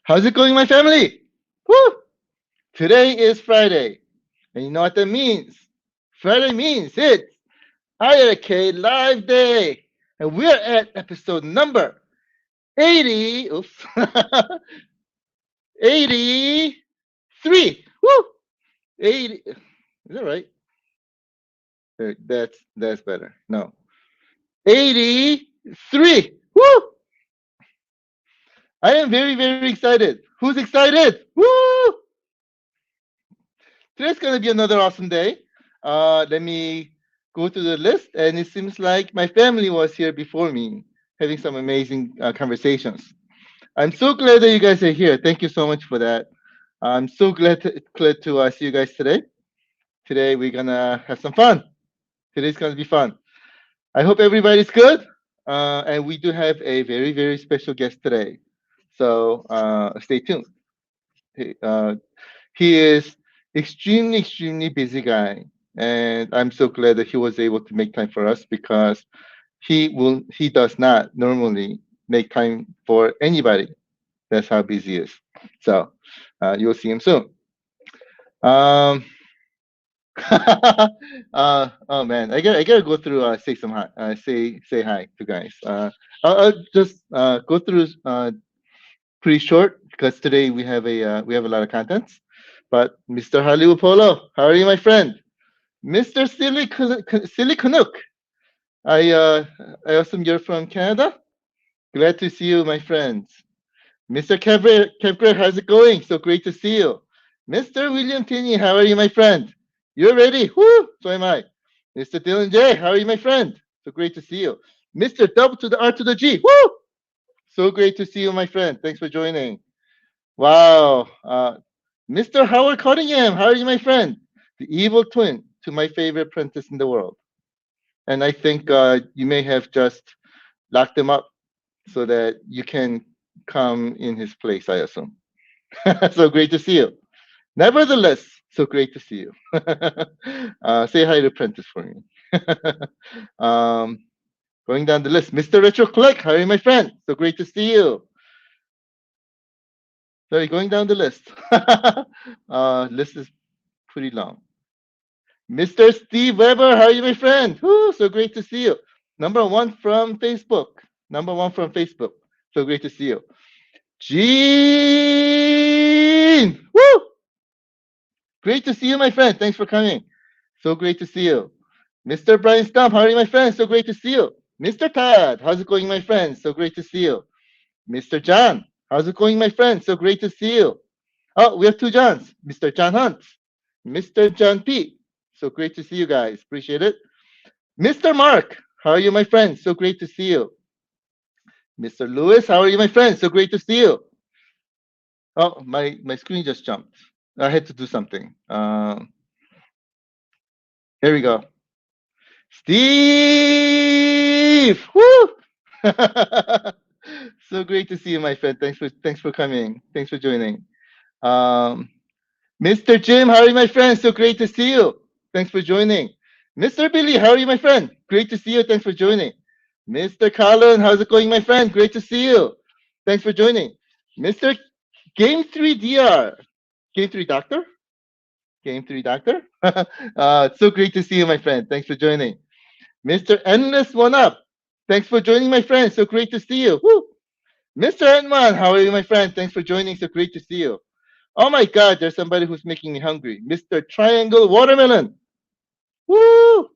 How's it going, my family? Woo! Today is Friday, and you know what that means? Friday means it's iiRcade Live Day, and we're at episode number 80. Oops, 83. Woo! 80. Is that right? That's better. No, 83. Woo! I am very excited. Who's excited? Woo! Today's going to be another awesome day. Let me go through the list, and it seems like my family was here before me, having some amazing conversations. I'm so glad that you guys are here. Thank you so much for that. I'm so glad to see you guys today. Today we're gonna have some fun. Today's gonna be fun. I hope everybody's good. And we do have a very special guest today. So stay tuned. Uh, he is extremely busy guy, and I'm so glad that he was able to make time for us because he does not normally make time for anybody. That's how busy he is. So you'll see him soon. Um, oh man, I gotta go through say some hi say hi to guys. I'll just go through pretty short because today we have a lot of contents. But Mr. Hollywood Polo, how are you, my friend? Mr. Silly Canuck, I I assume you're from Canada. Glad to see you, my friends. Mr. Kevgre, how's it going? So great to see you. Mr. William Tinney, how are you, my friend? You're ready? Woo! So am I. Mr. Dylan J, how are you, my friend? So great to see you. Mr. W to the R to the G, woo! So great to see you, my friend. Thanks for joining. Wow. Mr. Howard Cunningham, how are you, my friend? The evil twin to my favorite apprentice in the world. And I think you may have just locked him up so that you can come in his place, I assume. So great to see you. Nevertheless, so great to see you. Say hi to Apprentice for me. um, going down the list, Mr. Retro Click, how are you, my friend? So great to see you. Sorry, going down the list. List is pretty long. Mr. Steve Weber, how are you, my friend? Woo, so great to see you. Number one from Facebook. Number one from Facebook. So great to see you. Gene! Woo! Great to see you, my friend. Thanks for coming. So great to see you. Mr. Brian Stump, how are you, my friend? So great to see you. Mr. Tad, how's it going, my friend? So great to see you. Mr. John, how's it going, my friend? So great to see you. Oh, we have two Johns. Mr. John Hunt, Mr. John P. So great to see you guys. Appreciate it. Mr. Mark, how are you, my friend? So great to see you. Mr. Lewis, how are you, my friend? So great to see you. Oh, my screen just jumped. I had to do something. Here we go. Steve! Woo! So great to see you, my friend. Thanks for coming. Thanks for joining. Um, Mr. Jim, how are you, my friend? So great to see you. Thanks for joining. Mr. Billy, how are you, my friend? Great to see you. Thanks for joining. Mr. Colin, how's it going, my friend? Great to see you. Thanks for joining. Mr. Game 3 DR. Game 3 Doctor? Game 3 Doctor? So great to see you, my friend. Thanks for joining. Mr. Endless One Up. Thanks for joining, my friend. So great to see you. Woo! Mr. Edman, how are you, my friend? Thanks for joining. So great to see you. Oh my God, there's somebody who's making me hungry. Mr. Triangle Watermelon. Woo!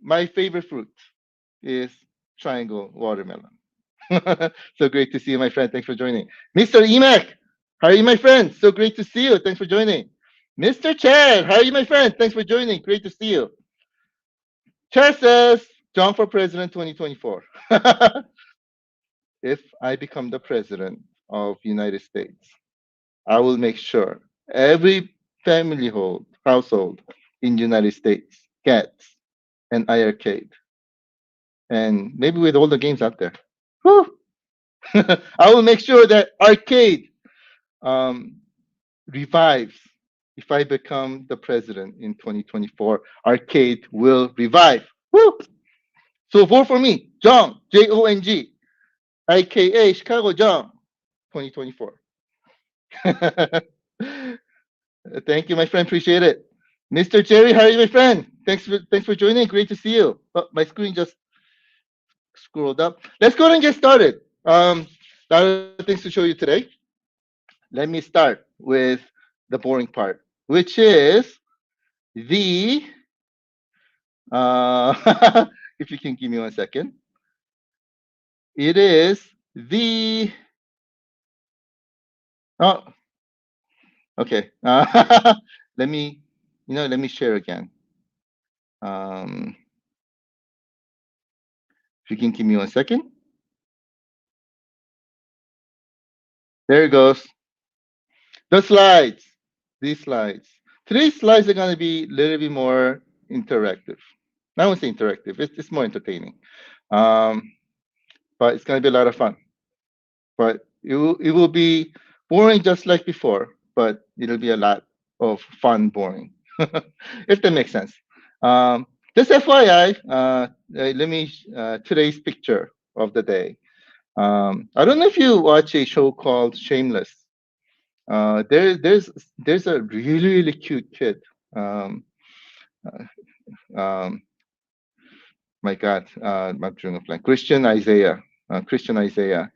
My favorite fruit is triangle watermelon. So great to see you, my friend. Thanks for joining. Mr. Emac, how are you, my friend? So great to see you. Thanks for joining. Mr. Chad, how are you, my friend? Thanks for joining. Great to see you. Chad says, John for President 2024. If I become the president of United States, I will make sure every household in the United States gets an iiRcade, and maybe with all the games out there. Whew. I will make sure that arcade um, revives. If I become the president in 2024, arcade will revive. Woo! So vote for me, Jong, Jong, IKA Chicago Jong. 2024. Thank you, my friend. Appreciate it. Mr. Jerry, how are you, my friend? Thanks for joining. Great to see you. Oh, my screen just scrolled up. Let's go ahead and get started. A lot of things to show you today. Let me start with the boring part, which is the if you can give me 1 second. It is the oh okay. Let me let me share again. Um, if you can give me 1 second. There it goes. The slides. These slides. Today's slides are going to be a little bit more interactive. I won't say interactive. It's more entertaining. Um, but it's going to be a lot of fun. But it will be boring just like before, but it'll be a lot of fun boring, if that makes sense. Just FYI, let me today's picture of the day. I don't know if you watch a show called Shameless. There's a really cute kid. Um, um, my God, I'm drawing a blank. Christian Isaiah. Christian Isaiah.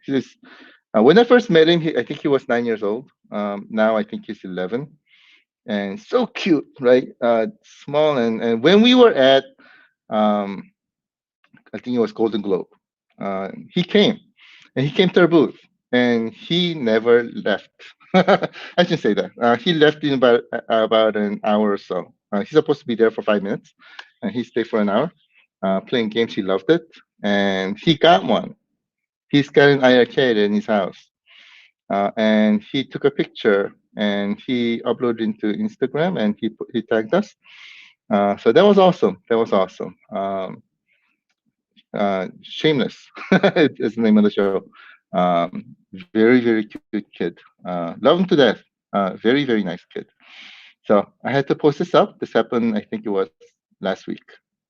When I first met him, I think he was 9 years old. Now I think he's 11, and so cute, right? Small, and when we were at, um, I think it was Golden Globe, he came, and he came to our booth, and he never left. I shouldn't say that. He left in about an hour or so. He's supposed to be there for 5 minutes, and he stayed for an hour, playing games. He loved it, and he got one. He's got an iiRcade in his house, and he took a picture and he uploaded into Instagram, and he tagged us. So that was awesome. That was awesome. Shameless is the name of the show. Very cute kid. Love him to death. Very nice kid. So I had to post this up. This happened, I think it was last week.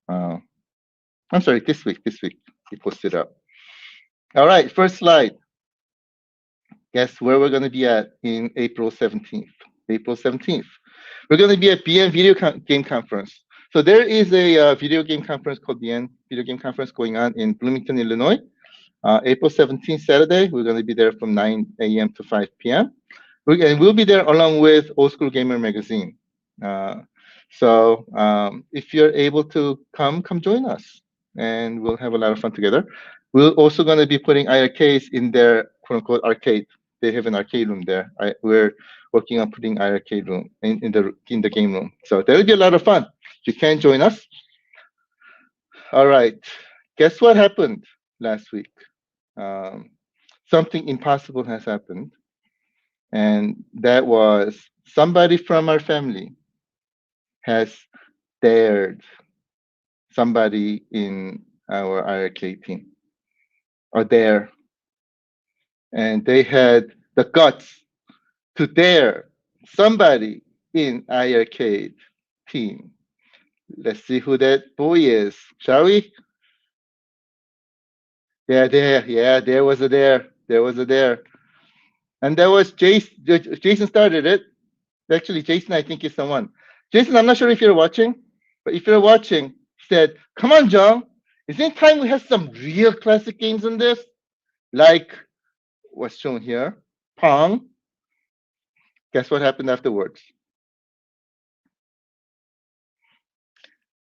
I'm sorry, this week. He posted up. All right, first slide. Guess where we're going to be at in April 17th. April 17th. We're going to be at BN Video Game Conference. So there is a video game conference called BN Video Game Conference going on in Bloomington, Illinois. April 17th, Saturday. We're going to be there from 9 a.m. to 5 p.m. And we'll be there along with Old School Gamer Magazine. So if you're able to come join us, and we'll have a lot of fun together. We're also going to be putting iiRcades in their quote-unquote arcade. They have an arcade room there. We're working on putting iiRcade room in the game room. So that'll be a lot of fun. You can join us. All right. Guess what happened last week? Something impossible has happened, and that was somebody from our family has dared somebody in our iiRcade team, or dare, and they had the guts to dare somebody in iiRcade team. Let's see who that boy is, shall we? Yeah, there was a dare. There was a dare. And that was Jason. Jason started it. Actually, Jason, I think, is the one. Jason, I'm not sure if you're watching, but if you're watching, he said, "Come on, John. Isn't it time we have some real classic games in this? Like what's shown here, Pong." Guess what happened afterwards?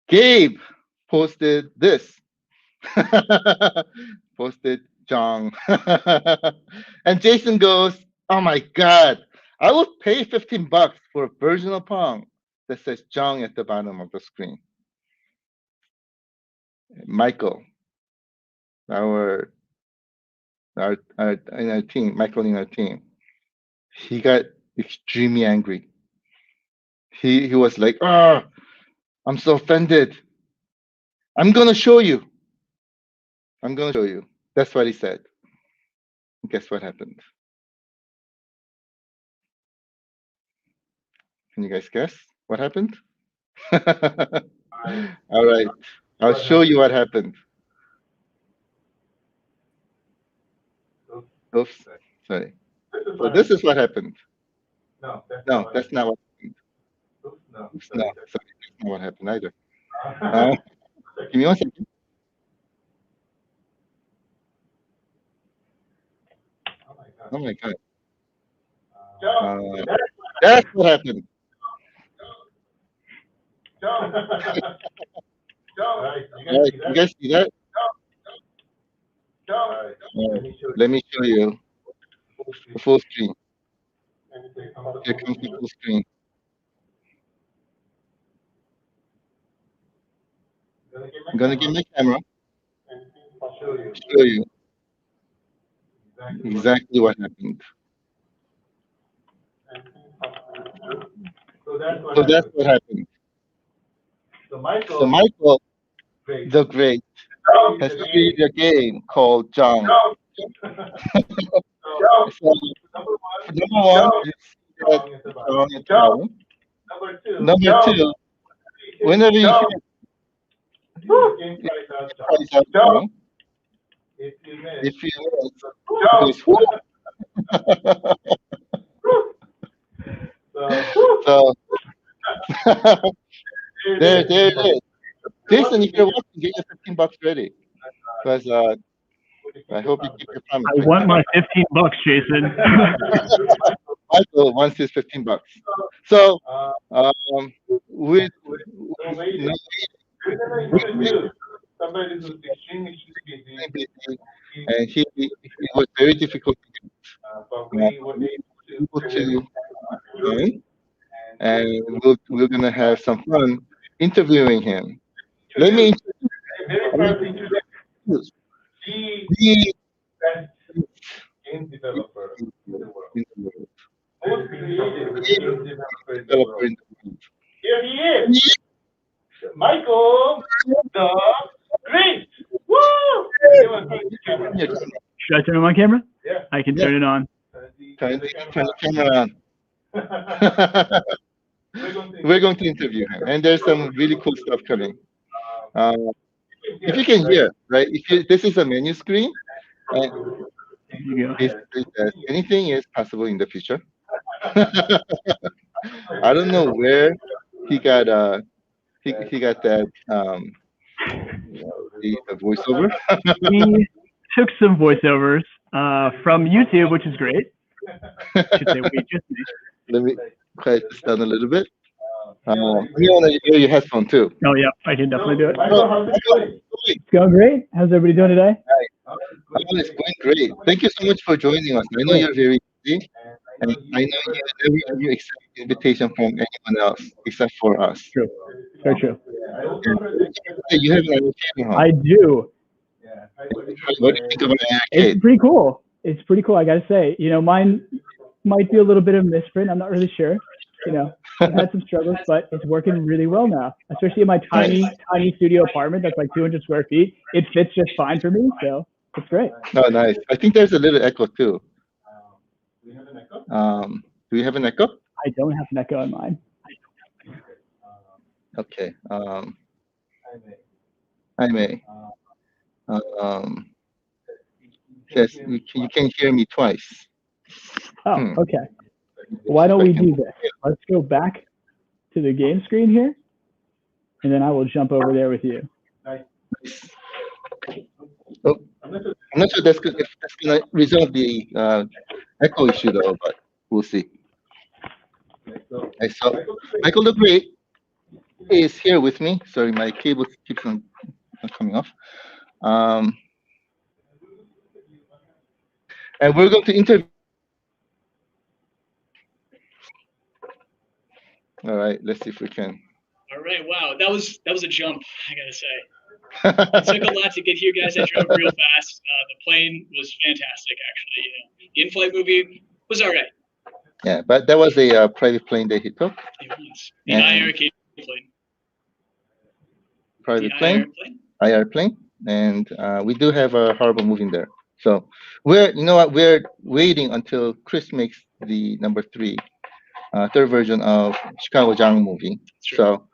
Gabe posted this. Posted John. And Jason goes, "Oh my God, I will pay $15 for a version of Pong that says John at the bottom of the screen." Michael, our in our team, Michael in our team, he got extremely angry. He was like, "Oh, I'm so offended. I'm gonna show you. I'm gonna show you." That's what he said. Guess what happened? Can you guys guess what happened? All right, I'll show you what happened. Oops, sorry. So this is what happened. No, that's not what happened. No, sorry, that's not what happened either. Give me one second. Oh my god. That's what happened. Alright, you guys see that? Let me show you the full screen. Here comes the full screen. I'm gonna get my camera, show you exactly what happened. So that's what happened. So Michael, the Great, has created a game called Jong. So number one, you see that Jong is down. Number two, whenever you hit it cries out Jong. If you miss, it goes whoop. So there it is. Jason, if you're watching, get your $15 ready. Because I hope you keep your promise. I want my $15, Jason. Michael wants his $15. So with no somebody who's extremely busy, and it was very difficult to get able to join, and we're gonna have some fun interviewing him. Let me introduce the best game developer in the world. Most creative game developer in the world. Here he is, Michael the Great. Woo! Should I turn on my camera? Yeah. I can turn it on. Turn the camera on. We're going to interview him, and there's some really cool stuff coming. If you can hear, right? This is a menu screen, and basically says anything is possible in the future. I don't know where he got he got that the voiceover. We took some voiceovers from YouTube, which is great. Let me quiet this down a little bit. You want to hear your headphone too. Oh yeah, I can definitely do it. It's going great. How's everybody doing today? It's going great. Thank you so much for joining us. I know you're very busy, and I know you accept the invitation from anyone else except for us. True. Very true. You have an iiRcade home. I do. What do you think about iiRcade? It's pretty cool. It's pretty cool. I gotta say, mine might be a little bit of a misprint. I'm not really sure. I've had some struggles, but it's working really well now. Especially in my tiny studio apartment that's like 200 square feet. It fits just fine for me, so it's great. Oh, nice. I think there's a little echo too. Do we have an echo? I don't have an echo on mine. Okay. I may. Yes, you can hear me twice. Oh, okay. Why don't we do this? Let's go back to the game screen here, and then I will jump over there with you. Oh, I'm not sure if that's going to resolve the echo issue though, but we'll see. So Michael the Great is here with me. Sorry, my cable keeps on coming off. And we're going to interview. All right, let's see if we can. All right, wow, that was a jump, I gotta say. It took a lot to get here, guys. I drove real fast. The plane was fantastic, actually. The in-flight movie was all right. Yeah, but that was a private plane that he took. It was the iiRcade plane. Private plane, IR plane, and we do have a horrible movie in there. So we're waiting until Chris makes the number 3. Third version of Chicago Jang movie. So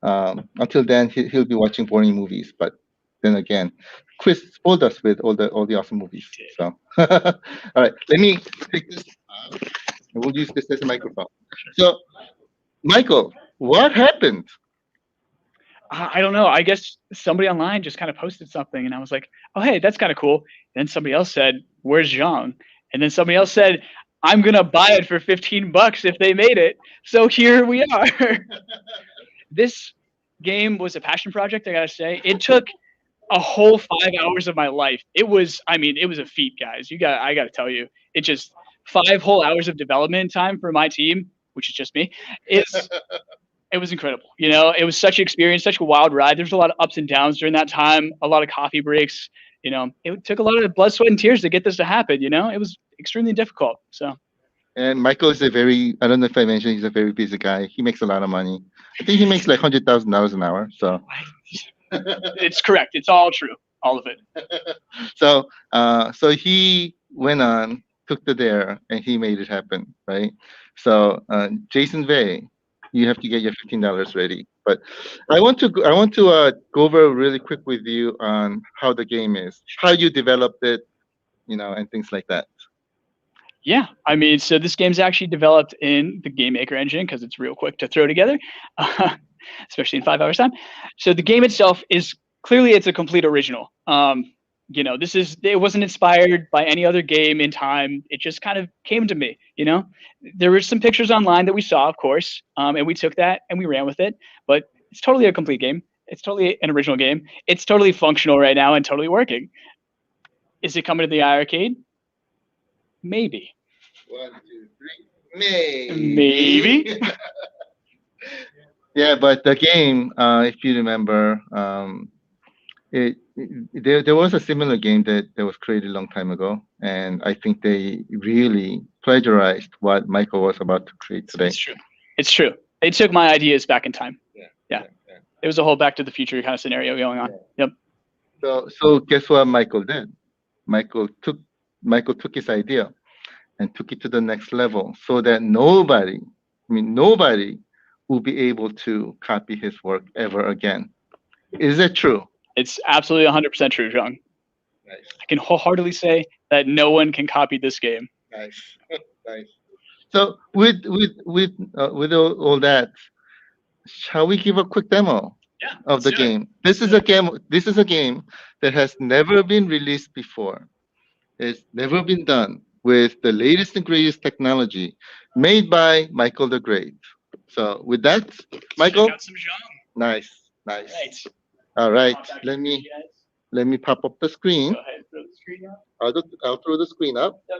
until then, he'll be watching boring movies. But then again, Chris spoiled us with all the awesome movies. So all right, let me take this We'll use this as a microphone. So, Michael, what happened? I don't know. I guess somebody online just kind of posted something, and I was like, "Oh, hey, that's kind of cool." And then somebody else said, "Where's Zhang?" And then somebody else said, "I'm gonna buy it for $15 if they made it." So here we are. This game was a passion project. I gotta say, it took a whole 5 hours of my life. It was, I mean, it was a feat, guys. I gotta tell you, it just 5 whole hours of development time for my team, which is just me. It's it was incredible. You know, it was such an experience, such a wild ride. There's a lot of ups and downs during that time, a lot of coffee breaks. You know, it took a lot of blood, sweat, and tears to get this to happen. You know, it was extremely difficult. So And Michael is I don't know if I mentioned, he's a very busy guy. He makes a lot of money. I think he makes like $100,000 an hour. So, it's correct. It's all true. All of it. so he went on, took the dare, and he made it happen, right? So, Jason Vey, you have to get your $15 ready. But I want to go over really quick with you on how the game is, how you developed it, and things like that. Yeah, I mean, so this game's actually developed in the Game Maker engine because it's real quick to throw together, especially in 5 hours time. So the game itself is clearly it's a complete original. You know, it wasn't inspired by any other game in time. It just kind of came to me. You know, there were some pictures online that we saw, of course, and we took that and we ran with it. But it's totally a complete game. It's totally an original game. It's totally functional right now and totally working. Is it coming to the iiRcade? Maybe. 1, 2, 3, Maybe. Yeah, but the game, if you remember, there was a similar game that was created a long time ago, and I think they really plagiarized what Michael was about to create today. It's true. It's true. They took my ideas back in time. Yeah. It was a whole Back to the Future kind of scenario going on. Yeah. Yep. So guess what Michael did? Michael took his idea and took it to the next level so that nobody will be able to copy his work ever again. Is that true? It's absolutely 100% true, Zhang. Nice. I can wholeheartedly say that no one can copy this game. Nice. Nice. So with all that, shall we give a quick demo of the game? This is a game that has never been released before. It's never been done with the latest and greatest technology made by Michael the Great. So with that, Michael. Check out some Zhang. Nice. Right. All right. Let me pop up the screen. Go ahead, throw the screen up. I'll throw the screen up. Yep.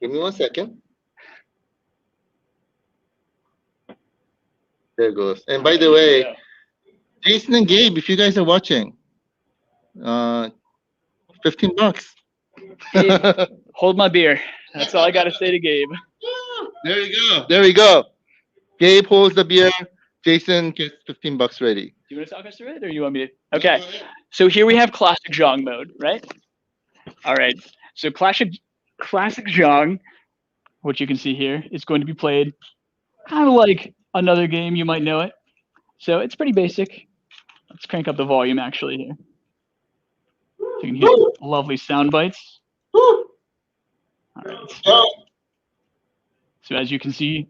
Give me 1 second. There it goes. And by the way, Jason and Gabe, if you guys are watching, $15. Gabe, hold my beer. That's all I got to say to Gabe. There we go. Gabe holds the beer. Jason gets $15 ready. Do you want to talk us through it, or you want me to? Okay. So here we have classic Zhang mode, right? All right. So classic Zhang, what you can see here, is going to be played kind of like another game. You might know it. So it's pretty basic. Let's crank up the volume actually here. So you can hear lovely sound bites. All right. So as you can see,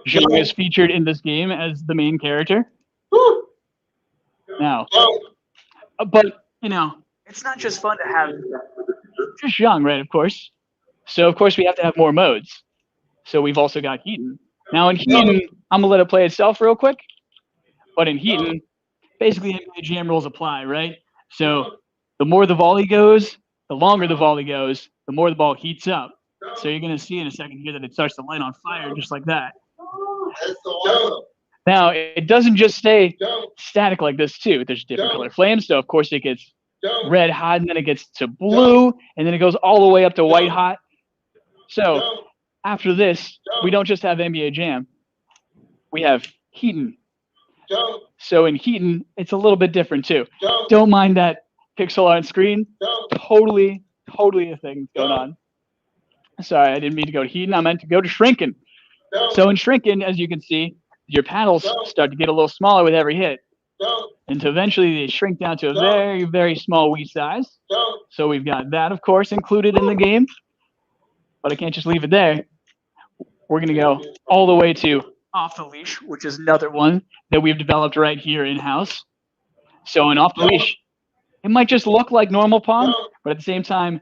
Zhang is featured in this game as the main character. Now, but you know, it's not just fun to have just Zhang, right? Of course. So of course we have to have more modes. So we've also got Heaton. Now in Heaton, I'm gonna let it play itself real quick. But in Heaton, basically NBA Jam rules apply, right? So the more the volley goes, the longer the volley goes, the more the ball heats up. So you're gonna see in a second here that it starts to light on fire just like that. Now it doesn't just stay static like this too. There's different color flames. So of course it gets red hot and then it gets to blue and then it goes all the way up to white hot. So after this, we don't just have NBA Jam. We have Heaton. So in Heaton, it's a little bit different too. Don't mind that pixel art screen. Totally a thing going on. Sorry, I didn't mean to go to Heaton. I meant to go to Shrinking. So in Shrinking, as you can see, your panels start to get a little smaller with every hit. Until eventually they shrink down to a very, very small Wii size. So we've got that, of course, included in the game. But I can't just leave it there. We're going to go all the way to Off the Leash, which is another one that we've developed right here in house. So in Off the Leash, it might just look like normal Pong, but at the same time,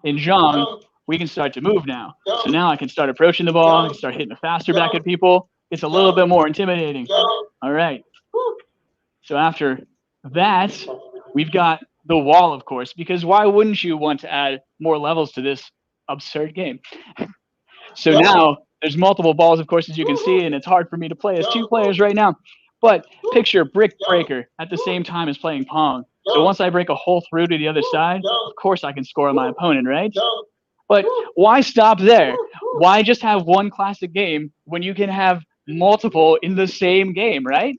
in Zhang, we can start to move now. So now I can start approaching the ball, I can start hitting it faster back at people. It's a little bit more intimidating. All right. So after that, we've got the wall, of course, because why wouldn't you want to add more levels to this absurd game? So now there's multiple balls, of course, as you can see, and it's hard for me to play as two players right now. But picture Brick Breaker at the same time as playing Pong. So once I break a hole through to the other side, of course I can score on my opponent, right? But why stop there? Why just have one classic game when you can have multiple in the same game, right?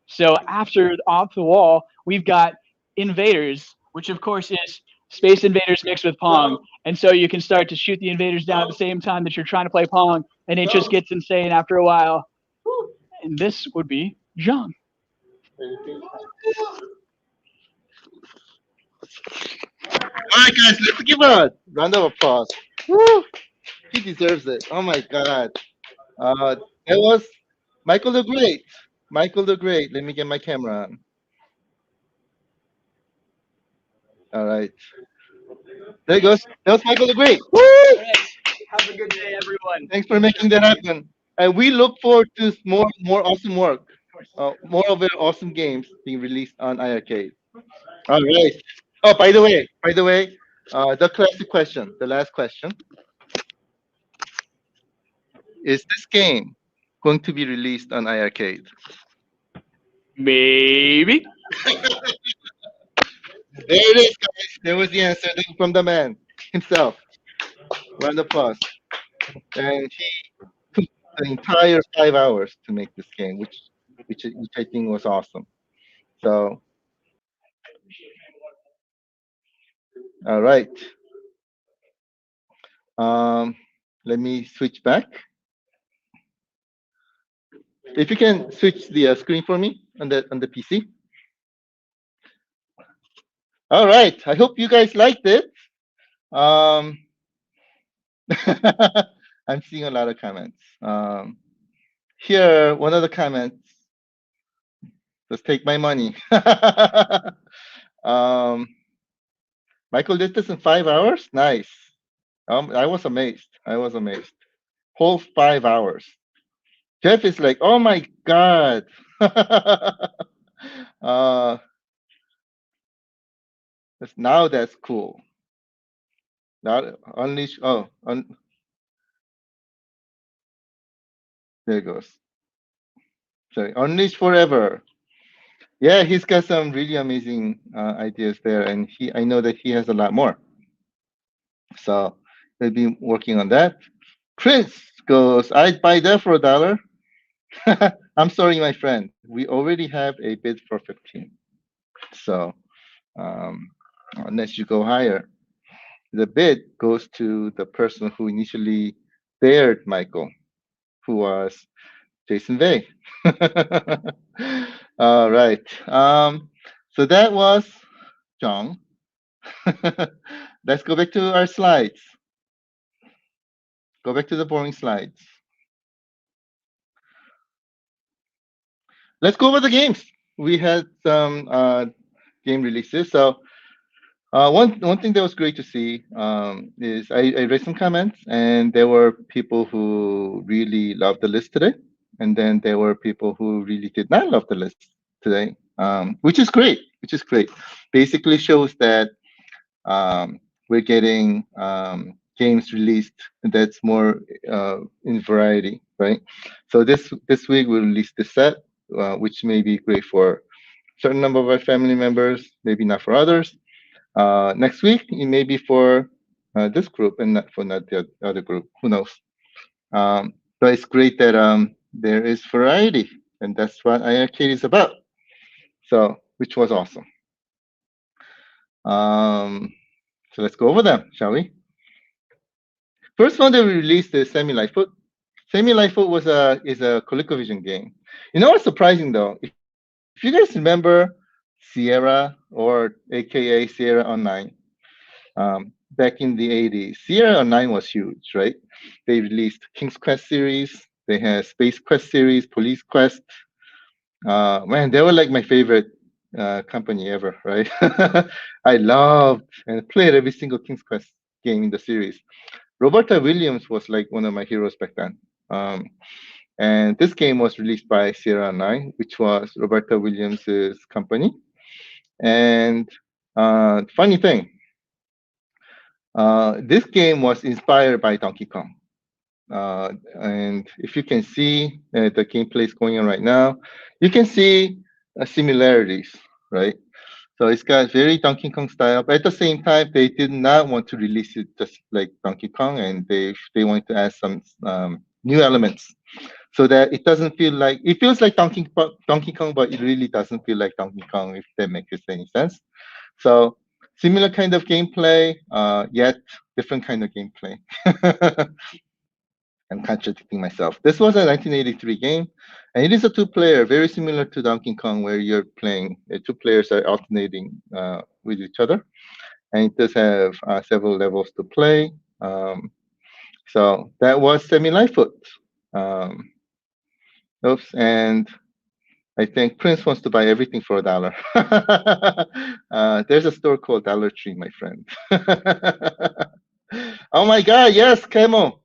So after Off the Wall, we've got Invaders, which of course is Space Invaders mixed with Pong. And so you can start to shoot the invaders down at the same time that you're trying to play Pong, and it just gets insane after a while. And this would be Zhang. All right, guys, let's give a round of applause. Woo! He deserves it. Oh my God. That was Michael the Great. Michael the Great. Let me get my camera on. All right. There he goes. That was Michael the Great. Woo! All right. Have a good day, everyone. Thanks for making that happen. And we look forward to more awesome work. More of your awesome games being released on iiRcade. All right. Oh, by the way, the classic question, the last question, is this game going to be released on iiRcade? Maybe. There it is, guys. There was the answer from the man himself. Round of applause. And he took the entire 5 hours to make this game, which I think was awesome. So, all right. Let me switch back. If you can switch the screen for me on the PC. All right. I hope you guys liked it. I'm seeing a lot of comments. Here, one of the comments. Just take my money. Michael did this in 5 hours. Nice. I was amazed. Whole 5 hours. Jeff is like, oh my God. Now that's cool. Now unleash. There it goes. Sorry, unleash forever. Yeah, he's got some really amazing ideas there, and I know that he has a lot more. So they'll be working on that. Chris goes, I'd buy that for $1. I'm sorry, my friend. We already have a bid for 15. So unless you go higher, the bid goes to the person who initially dared Michael, who was Jason Vey. All right. So that was Zhang. Let's go back to our slides. Go back to the boring slides. Let's go over the games. We had some game releases. So one thing that was great to see is I read some comments, and there were people who really loved the list today, and then there were people who really did not love the list today, which is great. Basically shows that we're getting games released that's more in variety, right? So this week we'll release the set, which may be great for a certain number of our family members, maybe not for others. Next week it may be for this group and not for the other group. Who knows? But it's great that there is variety, and that's what iiRcade is about. So, which was awesome. So let's go over them, shall we? First one that we released is Semi Lightfoot. Semi Lightfoot is a ColecoVision game. You know what's surprising though? If you guys remember Sierra, or AKA Sierra Online, back in the 80s, Sierra Online was huge, right? They released King's Quest series, they had Space Quest series, Police Quest. Man, they were like my favorite company ever, right? I loved and played every single King's Quest game in the series. Roberta Williams was like one of my heroes back then. And this game was released by Sierra Online, which was Roberta Williams's company. And funny thing, this game was inspired by Donkey Kong. And if you can see the gameplay is going on right now, you can see similarities, right? So it's got very Donkey Kong style, but at the same time, they did not want to release it just like Donkey Kong, and they wanted to add some new elements so that it doesn't feel like it feels like Donkey Kong, but it really doesn't feel like Donkey Kong, if that makes any sense. So similar kind of gameplay, yet different kind of gameplay. I'm contradicting myself. This was a 1983 game, and it is a two-player, very similar to Donkey Kong, where you're playing. Two players are alternating with each other, and it does have several levels to play. So that was Semi-Lightfoot. Oops, and I think Prince wants to buy everything for $1. There's a store called Dollar Tree, my friend. Oh my God, yes, Camo.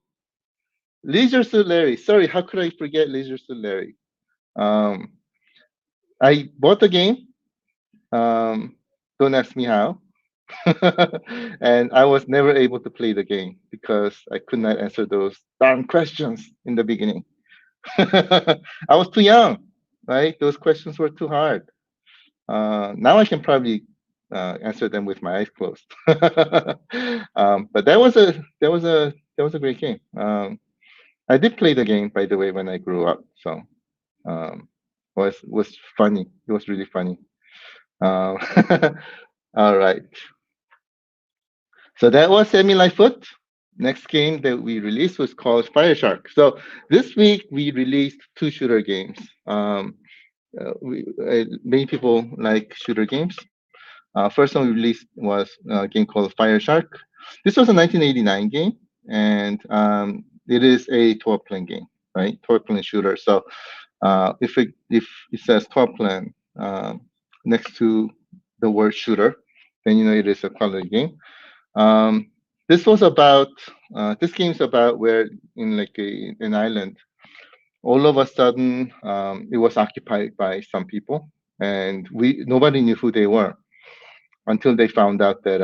Leisure Suit Larry. Sorry, how could I forget Leisure Suit Larry? I bought the game. Don't ask me how. And I was never able to play the game because I could not answer those darn questions in the beginning. I was too young, right? Those questions were too hard. Now I can probably answer them with my eyes closed. But that was a great game. I did play the game, by the way, when I grew up. So was funny. It was really funny. All right. So that was Semi-Lightfoot. Next game that we released was called Fireshark. So this week we released two shooter games. Many people like shooter games. First one we released was a game called Fireshark. This was a 1989 game, and it is a 12-plane game, right? 12-plane shooter. So if it says 12-plane next to the word shooter, then you know it is a quality game. This was about this game's about where in like an island, all of a sudden it was occupied by some people, and nobody knew who they were until they found out that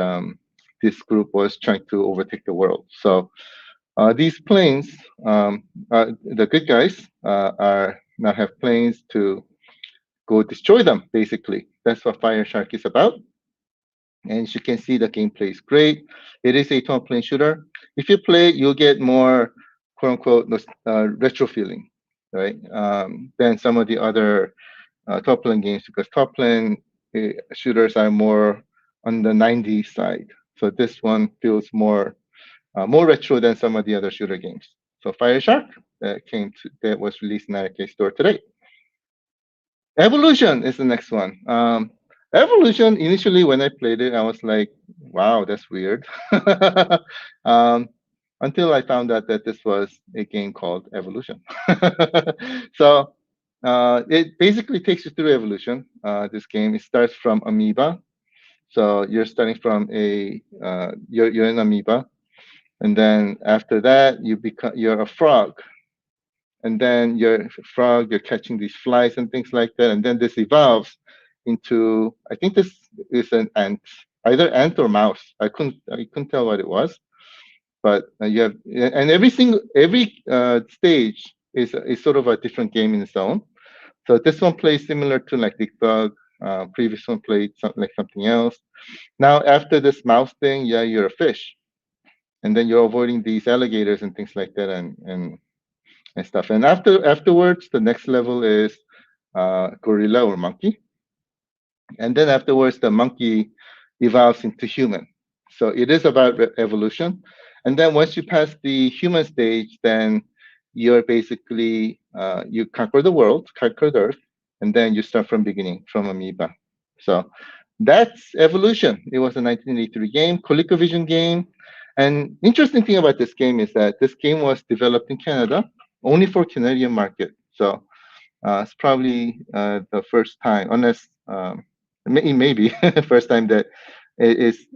this group was trying to overtake the world. So these planes, the good guys are now have planes to go destroy them. Basically, that's what Fireshark is about. And as you can see, the gameplay is great. It is a 12-plane shooter. If you play, you'll get more "quote unquote" retro feeling, right? Than some of the other 12-plane games, because 12-plane shooters are more on the 90s side. So this one feels more retro than some of the other shooter games. So Fireshark that was released in iiRcade store today. Evolution is the next one. Evolution, initially when I played it, I was like, wow, that's weird. Until I found out that this was a game called Evolution. So it basically takes you through evolution. This game, it starts from amoeba. So you're starting from you're an amoeba. And then after that, you're a frog. And then you're a frog, you're catching these flies and things like that. And then this evolves into, I think this is an ant, either ant or mouse. I couldn't tell what it was. But you have, and every stage is sort of a different game in its own. So this one plays similar to like Dig Dug. Previous one played something else. Now after this mouse thing, yeah, you're a fish, and then you're avoiding these alligators and things like that, and stuff. And afterwards, the next level is gorilla or monkey, and then afterwards, the monkey evolves into human. So it is about evolution. And then once you pass the human stage, then you're basically you conquer the world, conquer the earth, and then you start from beginning, from amoeba. So That's Evolution. It was a 1983 game, ColecoVision game. And interesting thing about this game is that this game was developed in Canada, only for Canadian market. So it's probably the first time, unless maybe first time that it is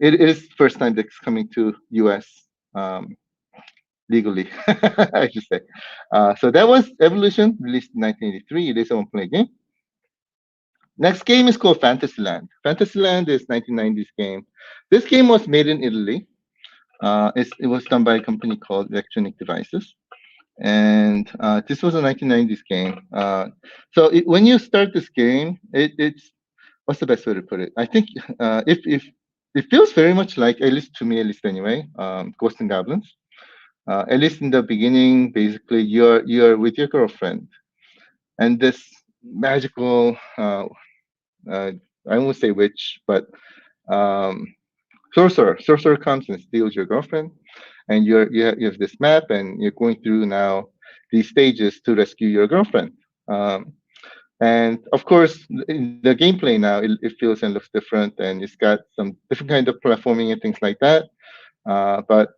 first time that's coming to US legally, I should say. So that was Evolution, released in 1983. It is a one-player game. Next game is called Fantasyland. Fantasyland is 1990s game. This game was made in Italy. It was done by a company called Electronic Devices, and this was a 1990s game. When you start this game, it's what's the best way to put it? I think if it feels very much like, at least to me, at least anyway, Ghosts and Goblins. At least in the beginning, basically you're with your girlfriend, and this magical I won't say witch, but um, sorcerer comes and steals your girlfriend, and you have this map, and you're going through now these stages to rescue your girlfriend. Um, and of course, in the gameplay now, it feels and looks different, and it's got some different kind of platforming and things like that. But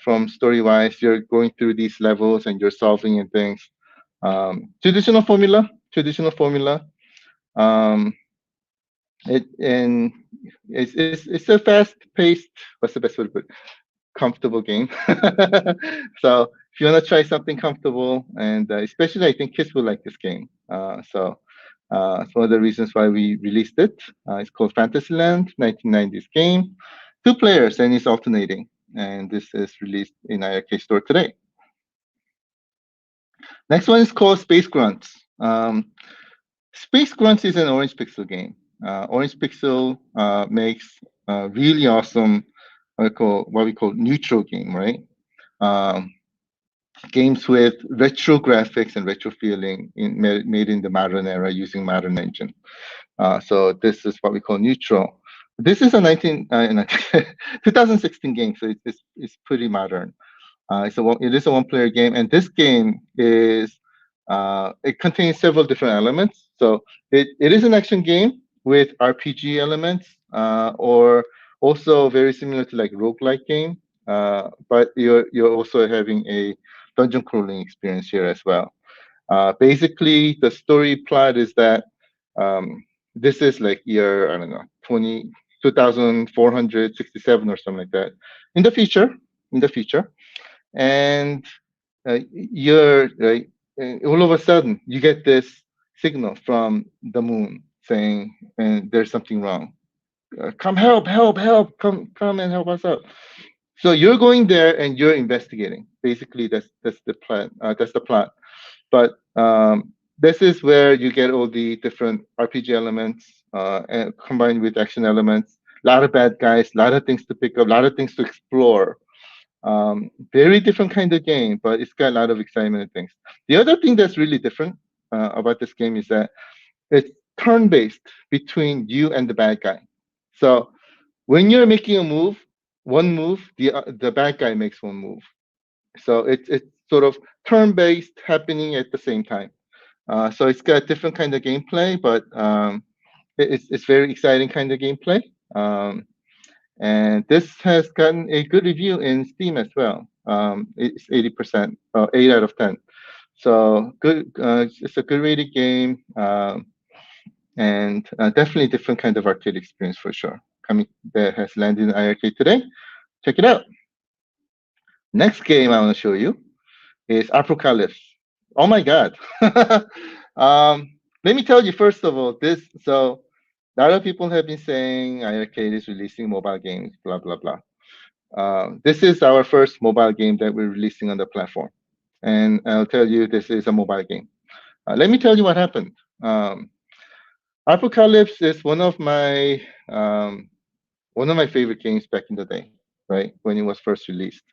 from story-wise, you're going through these levels and you're solving and things. Traditional formula. Traditional formula. Um, it's a fast-paced. What's the best way to put it? Comfortable game. So if you want to try something comfortable, and especially I think kids will like this game. It's one of the reasons why we released it. It's called Fantasyland, 1990s game. 2 players, and it's alternating. And this is released in iiRcade store today. Next one is called Space Grunts. Space Grunts is an Orange Pixel game. Orange Pixel makes really awesome what we call neutral game, right? Games with retro graphics and retro feeling made in the modern era using modern engine. So this is what we call neutral. This is a 2016 game, so it's pretty modern. It is a one-player game, and this game is it contains several different elements. So it is an action game with RPG elements, or also very similar to like roguelike game. But you're also having a dungeon crawling experience here as well. Basically, the story plot is that this is like year, I don't know, 2467 or something like that in the future. And you're all of a sudden you get this signal from the moon saying, and there's something wrong. Come help, come and help us out. So you're going there and you're investigating. Basically, that's the plan. That's the plot. But this is where you get all the different RPG elements and combined with action elements. A lot of bad guys, a lot of things to pick up, a lot of things to explore. Very different kind of game, but it's got a lot of excitement and things. The other thing that's really different about this game is that it's turn-based between you and the bad guy. So when you're making a move, one move, the bad guy makes one move. So it's sort of turn-based happening at the same time. So it's got different kind of gameplay, but it's very exciting kind of gameplay. And this has gotten a good review in Steam as well. It's 80%, 8 out of 10. So good. It's a good rated game, and definitely different kind of arcade experience for sure. Coming that has landed in iiRcade today. Check it out. Next game I want to show you is Apocalypse. Oh my God. Let me tell you first of all this. So a lot of people have been saying iiRcade is releasing mobile games, blah blah blah. This is our first mobile game that we're releasing on the platform, and I'll tell you this is a mobile game. Let me tell you what happened. Apocalypse is one of my favorite games back in the day, right when it was first released.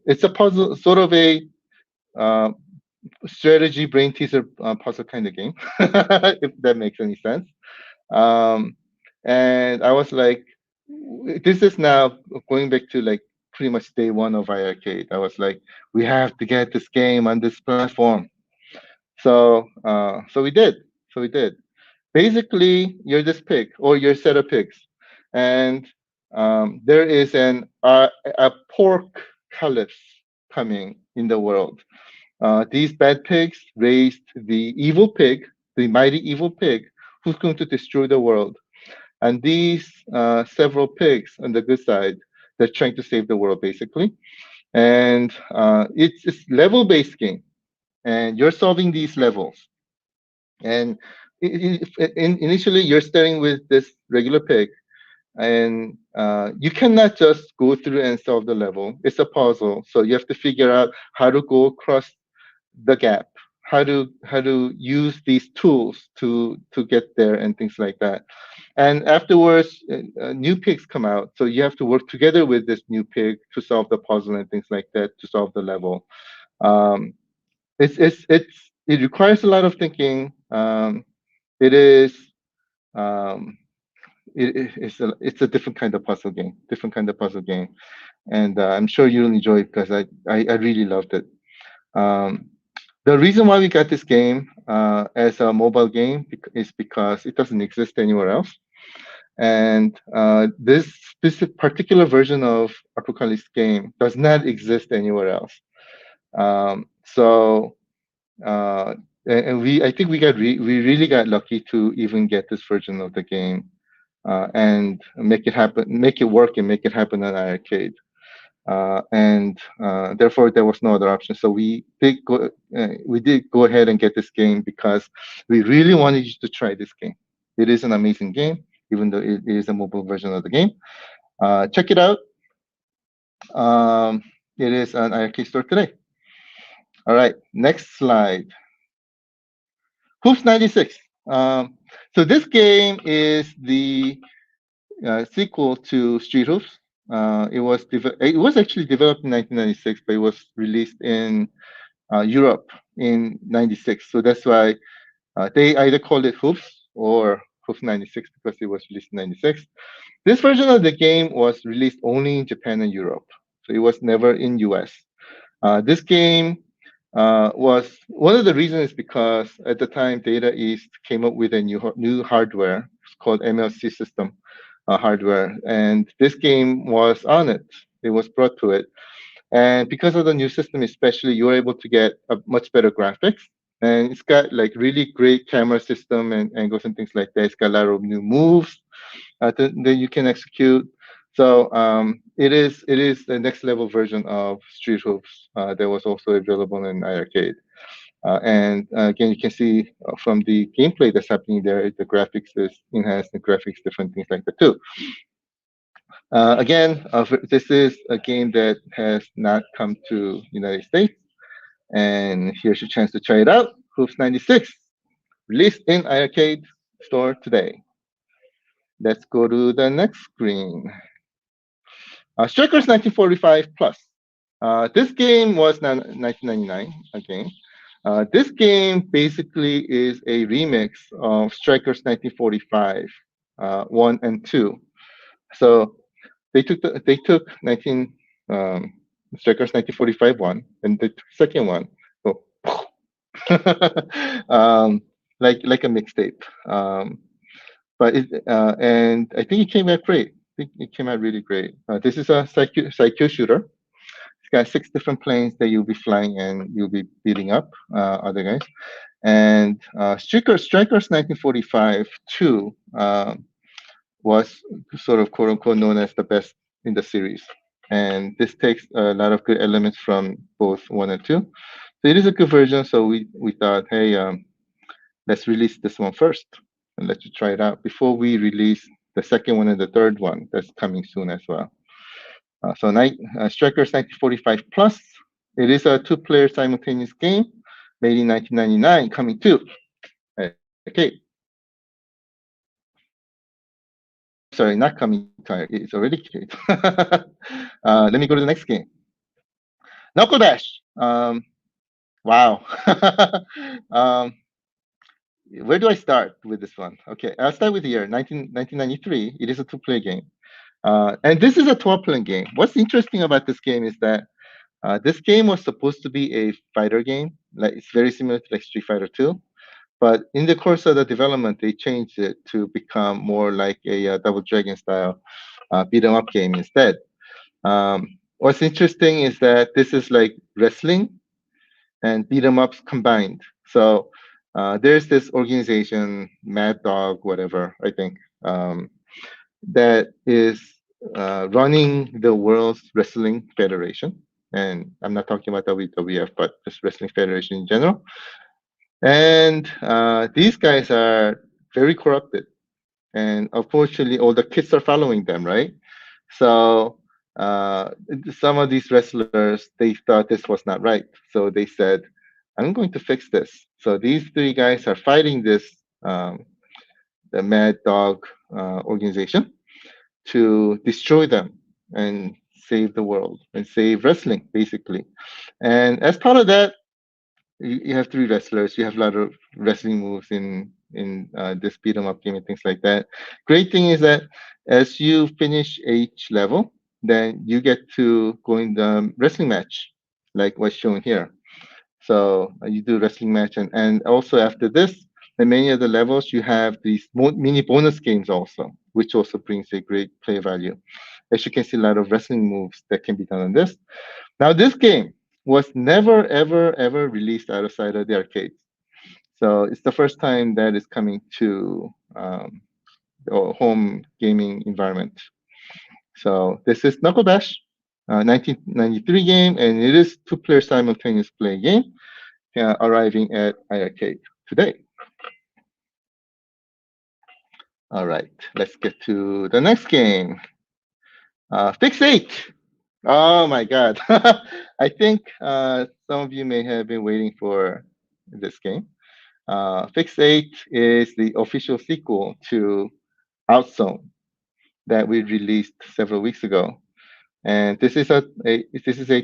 It's a puzzle, sort of a strategy brain teaser puzzle kind of game, if that makes any sense. And I was like, this is now going back to like pretty much day one of iiRcade. I was like, we have to get this game on this platform. So we did. basically, you're this pig or you're a set of pigs, and there is a pork caliph coming in the world. These bad pigs raised the evil pig, the mighty evil pig, who's going to destroy the world. And these several pigs on the good side, they're trying to save the world, basically. And it's level-based game, and you're solving these levels. And initially, you're starting with this regular pig, and you cannot just go through and solve the level. It's a puzzle, so you have to figure out how to go across the gap, how to use these tools to get there, and things like that. And afterwards, new pigs come out, so you have to work together with this new pig to solve the puzzle and things like that, to solve the level. Um, it requires a lot of thinking. It is um, it's a different kind of puzzle game, and I'm sure you'll enjoy it because I really loved it. Um, the reason why we got this game as a mobile game is because it doesn't exist anywhere else, and this particular version of Apocalypse game does not exist anywhere else. So and I think we really got lucky to even get this version of the game and make it happen, make it work, and make it happen on iiRcade. And therefore there was no other option. So we did go ahead and get this game because we really wanted you to try this game. It is an amazing game, even though it is a mobile version of the game. Check it out. It is on iiRcade store today. All right, next slide. Hoops 96. So this game is the sequel to Street Hoops. It was actually developed in 1996, but it was released in Europe in 96. So that's why they either called it Hoops or Hoops 96 because it was released in 96. This version of the game was released only in Japan and Europe. So it was never in US. This game was one of the reasons is because at the time Data East came up with a new hardware. It's called MLC system hardware, and this game was on it. It was brought to it, and because of the new system, especially, you were able to get a much better graphics, and it's got like really great camera system and angles and things like that. It's got a lot of new moves that you can execute. So it is the next level version of Street Hoops that was also available in iiRcade. And again, you can see from the gameplay that's happening there, the graphics is enhanced, the graphics, different things like that too. Again, this is a game that has not come to United States, and here's your chance to try it out. Hoops 96, released in iiRcade store today. Let's go to the next screen. Strikers 1945 Plus. This game was 1999 again. This game basically is a remix of Strikers 1945 1 and 2. So they took 19 Strikers 1945 1 and the second one, like a mixtape. But and I think it came out great. I think it came out really great. This is a psycho shooter. It's got 6 different planes that you'll be flying and you'll be beating up other guys. And Strikers 1945 2 was sort of quote unquote known as the best in the series. And this takes a lot of good elements from both 1 and 2. So it is a good version. So we thought, hey, let's release this one first and let you try it out before we release the second one and the third one that's coming soon as well. So Strikers 1945 Plus, it is a 2-player simultaneous game made in 1999, coming to iiRcade. Sorry, not coming to it's already arcade. Let me go to the next game. Knuckle Dash. Wow. Where do I start with this one? Okay, I'll start with the year 1993. It is a 2-player game. And this is a 12-player game. What's interesting about this game is that this game was supposed to be a fighter game. Like it's very similar to like Street Fighter 2, But in the course of the development, they changed it to become more like a Double Dragon style beat 'em up game instead. What's interesting is that this is like wrestling and beat 'em ups combined. So there's this organization, Mad Dog, whatever, I think, that is running the World's Wrestling Federation. And I'm not talking about WWF, but just Wrestling Federation in general. And these guys are very corrupted. And unfortunately, all the kids are following them, right? So some of these wrestlers, they thought this was not right. So they said, I'm going to fix this. So these three guys are fighting this, the Mad Dog organization, to destroy them and save the world and save wrestling, basically. And as part of that, you have three wrestlers. You have a lot of wrestling moves in this beat 'em up game and things like that. Great thing is that as you finish each level, then you get to go in the wrestling match, like what's shown here. So you do wrestling match, and also after this, in many of the levels, you have these mini bonus games also, which also brings a great play value. As you can see, a lot of wrestling moves that can be done on this. Now, this game was never, ever, ever released outside of the arcades. So it's the first time that it's coming to the home gaming environment. So this is Knuckle Dash, 1993 game, and it is two-player simultaneous play game, arriving at iiRcade today. All right, let's get to the next game. Fixate. Oh my God. I think some of you may have been waiting for this game. Fixate is the official sequel to Outzone that we released several weeks ago. And this is a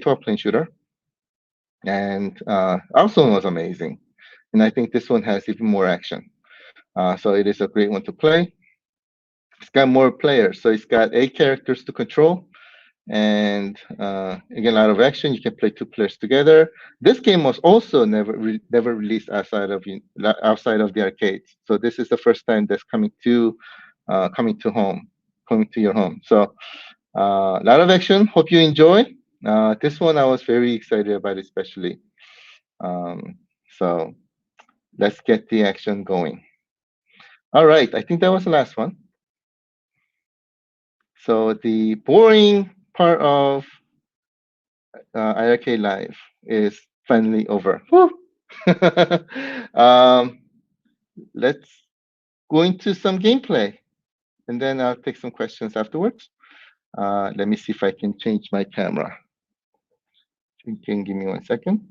12-plane shooter. And Outzone was amazing. And I think this one has even more action. So it is a great one to play. It's got more players. So it's got 8 characters to control. And again, a lot of action. You can play 2 players together. This game was also never released outside of the arcades. So this is the first time that's coming to your home. So a lot of action. Hope you enjoy. This one I was very excited about, especially. So let's get the action going. All right, I think that was the last one. So the boring part of iiRcade Live is finally over. Let's go into some gameplay, and then I'll take some questions afterwards. Let me see if I can change my camera. You can give me 1 second.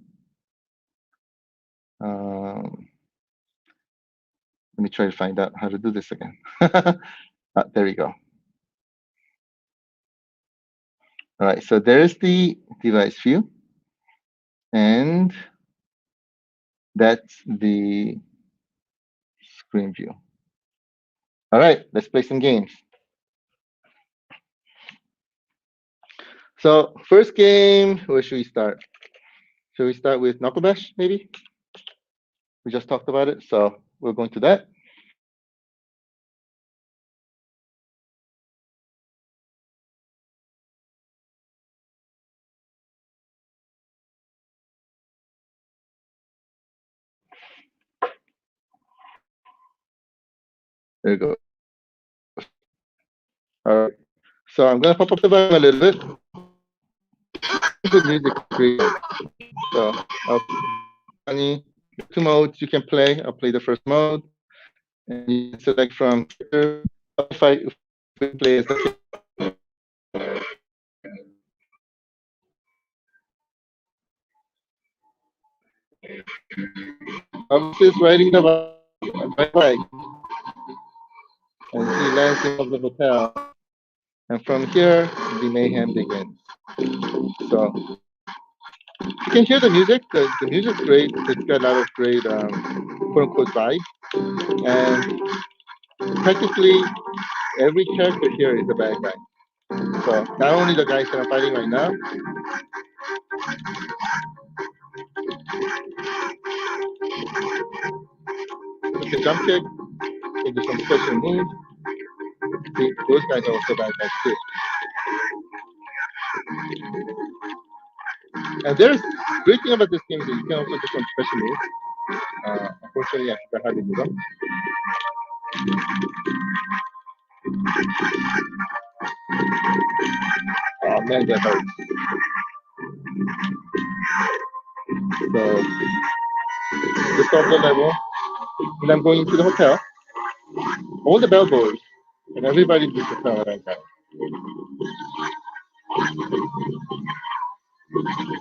Let me try to find out how to do this again. There we go. All right, so there's the device view, and that's the screen view. All right, let's play some games. So first game, where should we start? Should we start with Knuckle Dash, maybe? We just talked about it, so we're going to that. There you go. All right. So I'm going to pop up the volume a little bit. The music is great. So I'll 2 modes you can play. I'll play the first mode, and you can select from if I play as the is riding the bike, and he lands in the hotel. And from here, the mayhem begins. So you can hear the music. The music's great. It's got a lot of great quote-unquote vibe. And practically every character here is a bad guy. So not only the guys that I'm fighting right now, take a jump kick, can do some special moves. See, those guys are also bad guys too. And there's great thing about this game is that you can also do some special moves. Unfortunately, I forgot how to do them. Oh man, that hurts. So, this off the level, and I'm going to the hotel. All the bellboys and everybody beats the hell out of that.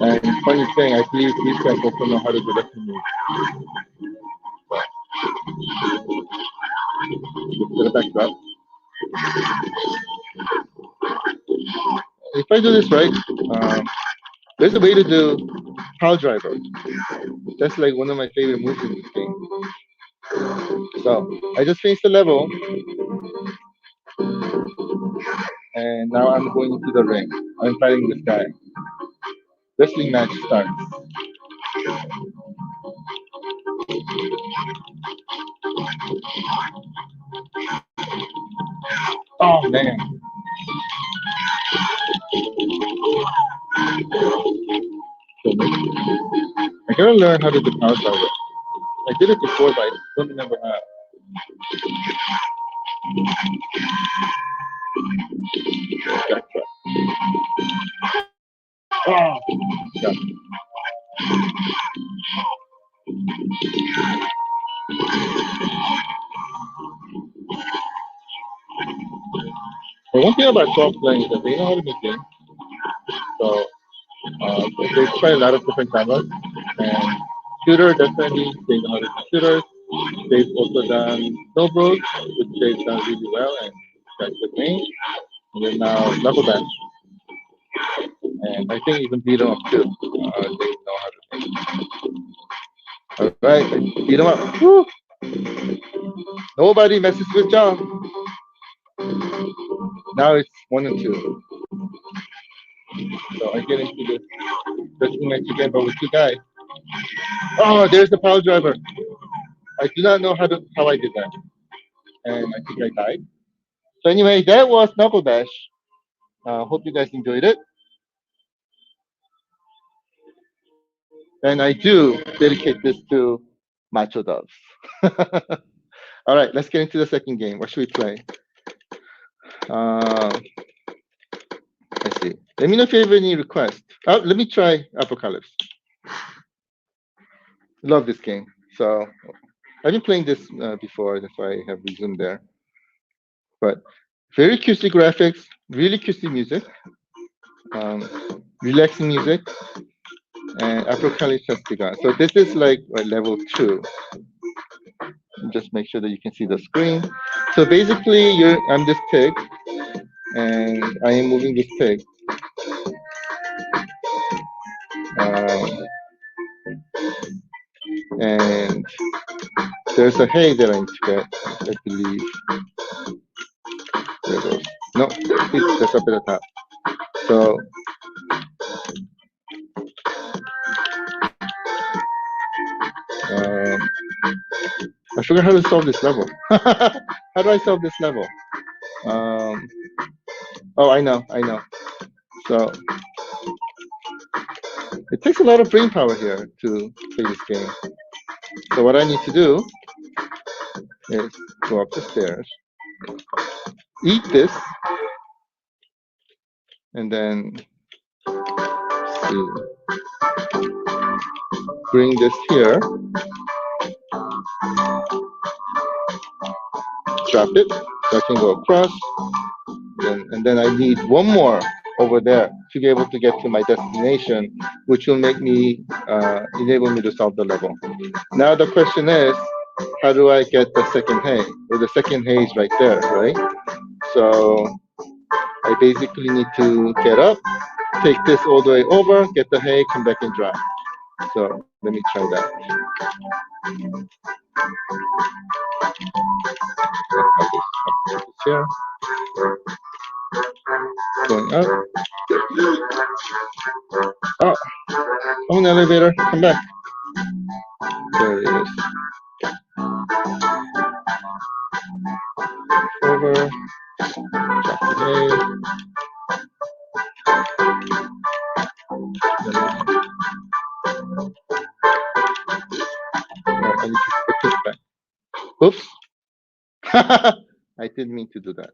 And funny thing, I believe these guys also know how to do that move. Get it back up. If I do this right, there's a way to do pile driver. That's like one of my favorite moves in this game. So I just finished the level, and now I'm going into the ring. I'm fighting this guy. Wrestling match starts. Oh man. I gotta learn how to do power driver. I did it before, but I don't remember how. Gotcha. Oh, yeah. The one thing about co-op playing is that they know how to make games. So they try a lot of different genres. And shooter, definitely, they know how to do shooters. They've also done snowboards, which they've done really well and got good range. And then now Knuckle Dash. And I think even beat 'em up too. They know how to make. Alright, beat 'em up. Woo! Nobody messes with John. Now it's 1 and 2. So I get into this wrestling match again, but with 2 guys. Oh, there's the power driver. I do not know how I did that. And I think I died. So anyway, that was Knuckle Dash. Hope you guys enjoyed it. And I do dedicate this to Macho Doves. All right, let's get into the second game. What should we play? Let's see. Let me know if you have any requests. Let me try Apocalypse. Love this game. So I've been playing this before. That's why I have resumed there. But very cutesy graphics, really cutesy music, relaxing music, and Apocalypse has begun. So this is like level 2. Just make sure that you can see the screen. So basically, I'm this pig, and I am moving this pig. And there's a hay that I need to get, I believe. There it goes. No, that's up at the top. So I forgot how to solve this level. How do I solve this level? Oh, I know. So it takes a lot of brain power here to play this game. So what I need to do is go up the stairs, eat this, and then see, bring this here, drop it, so I can go across, and then I need one more over there to be able to get to my destination, which will make me enable me to solve the level. Now the question is, how do I get the second hay? Well, the second hay is right there, right? So I basically need to get up, take this all the way over, get the hay, come back and drop. So let me try that. Here. Going up. Oh, an elevator. Come back. There it is. over. Chapter I need to put this back. Oops. I didn't mean to do that.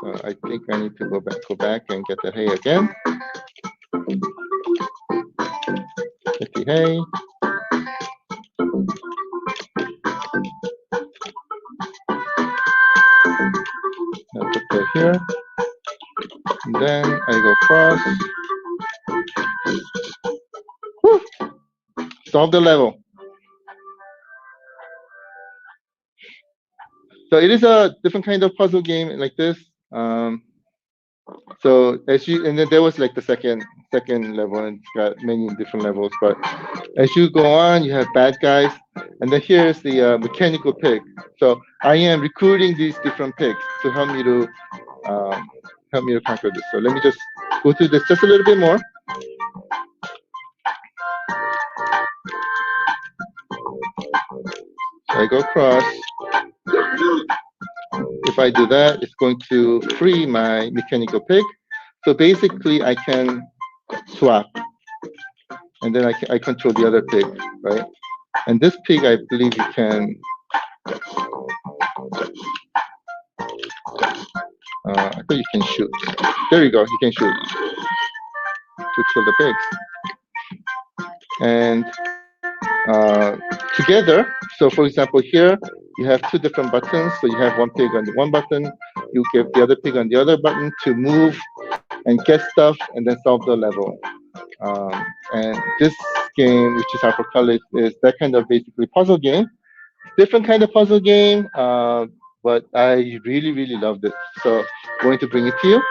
So I think I need to go back and get the hay again. Get the hay. I'll put that here. And then I go cross. Woo! Solve the level. So it is a different kind of puzzle game like this. So as you, and then there was like the second level, and it's got many different levels. But as you go on, you have bad guys, and then here's the mechanical pig. So I am recruiting these different pigs to help me to conquer this. So let me just go through this just a little bit more. So I go across. If I do that, it's going to free my mechanical pig. So basically, I can swap, and then I control the other pig, right? And this pig, I believe you can. I thought you can shoot. There you go. You can shoot to kill the pigs. And together, so for example, here you have two different buttons. So you have one pig on the one button. You give the other pig on the other button to move and get stuff, and then solve the level. And this game, which is Hypercolor, is that kind of basically puzzle game. Different kind of puzzle game, but I really loved it. So I'm going to bring it to you.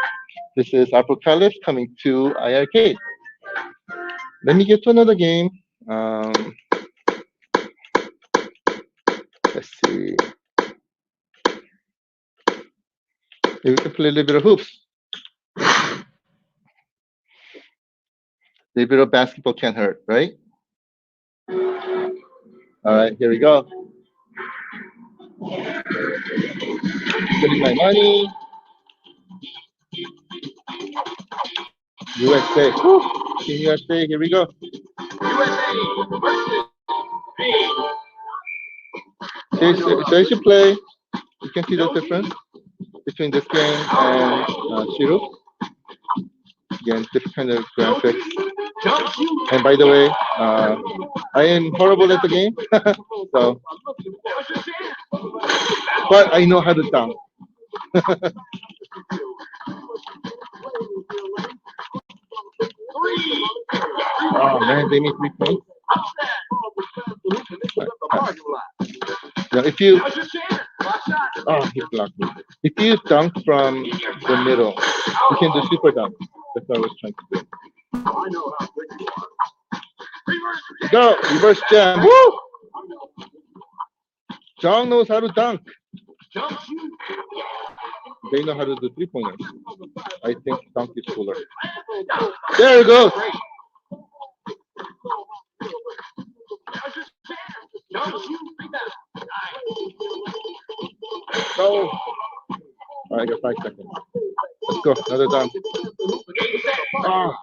This is Hypercolor coming to iiRcade. Let me get to another game. Let's see. Maybe we can play a little bit of hoops. A little bit of basketball can't hurt, right? All right, here we go. Getting my money. USA. Woo. Team USA, here we go. USA versus so as you play, you can see the difference between this game and Shiro. Again, different kind of graphics. And by the way, I am horrible at the game, so, but I know how to dunk. Oh man, they made 3 points. Now, if you, he blocked me. If you dunk from the middle, you can do super dunk. That's what I was trying to do. Go, reverse jam. Woo! John knows how to dunk. They know how to do 3-pointers. I think dunk is cooler. There it goes. Go. All right, I got 5 seconds. Let's go. Another dunk. Oh.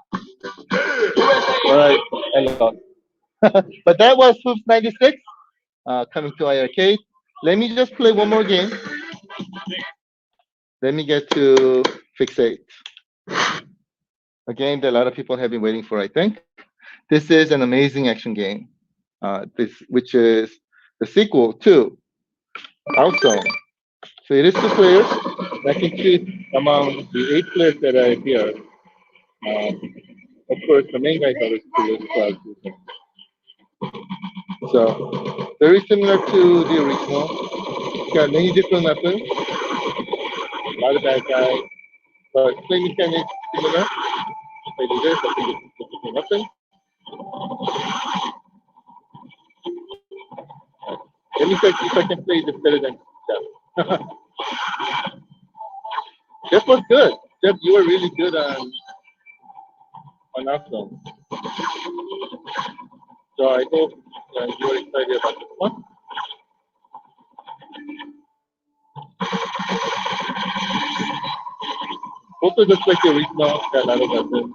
All right, I lost. But that was Hoops 96 coming to iiRcade. Let me just play one more game. Let me get to Fixate. A game that a lot of people have been waiting for, I think. This is an amazing action game, which is the sequel to Outzone. So it is 2 players. I can choose among the 8 players that are here. Of course, the main guys are the players. So very similar to the original. It's got many different weapons. A lot of bad guys, but play mechanics similar. If I do this, I think it's a different weapon. Let me see if I can play this better than Jeff. Jeff was good. Jeff, you were really good on Outzone. So I hope you're excited about this one. also just like the original, got a lot of buttons,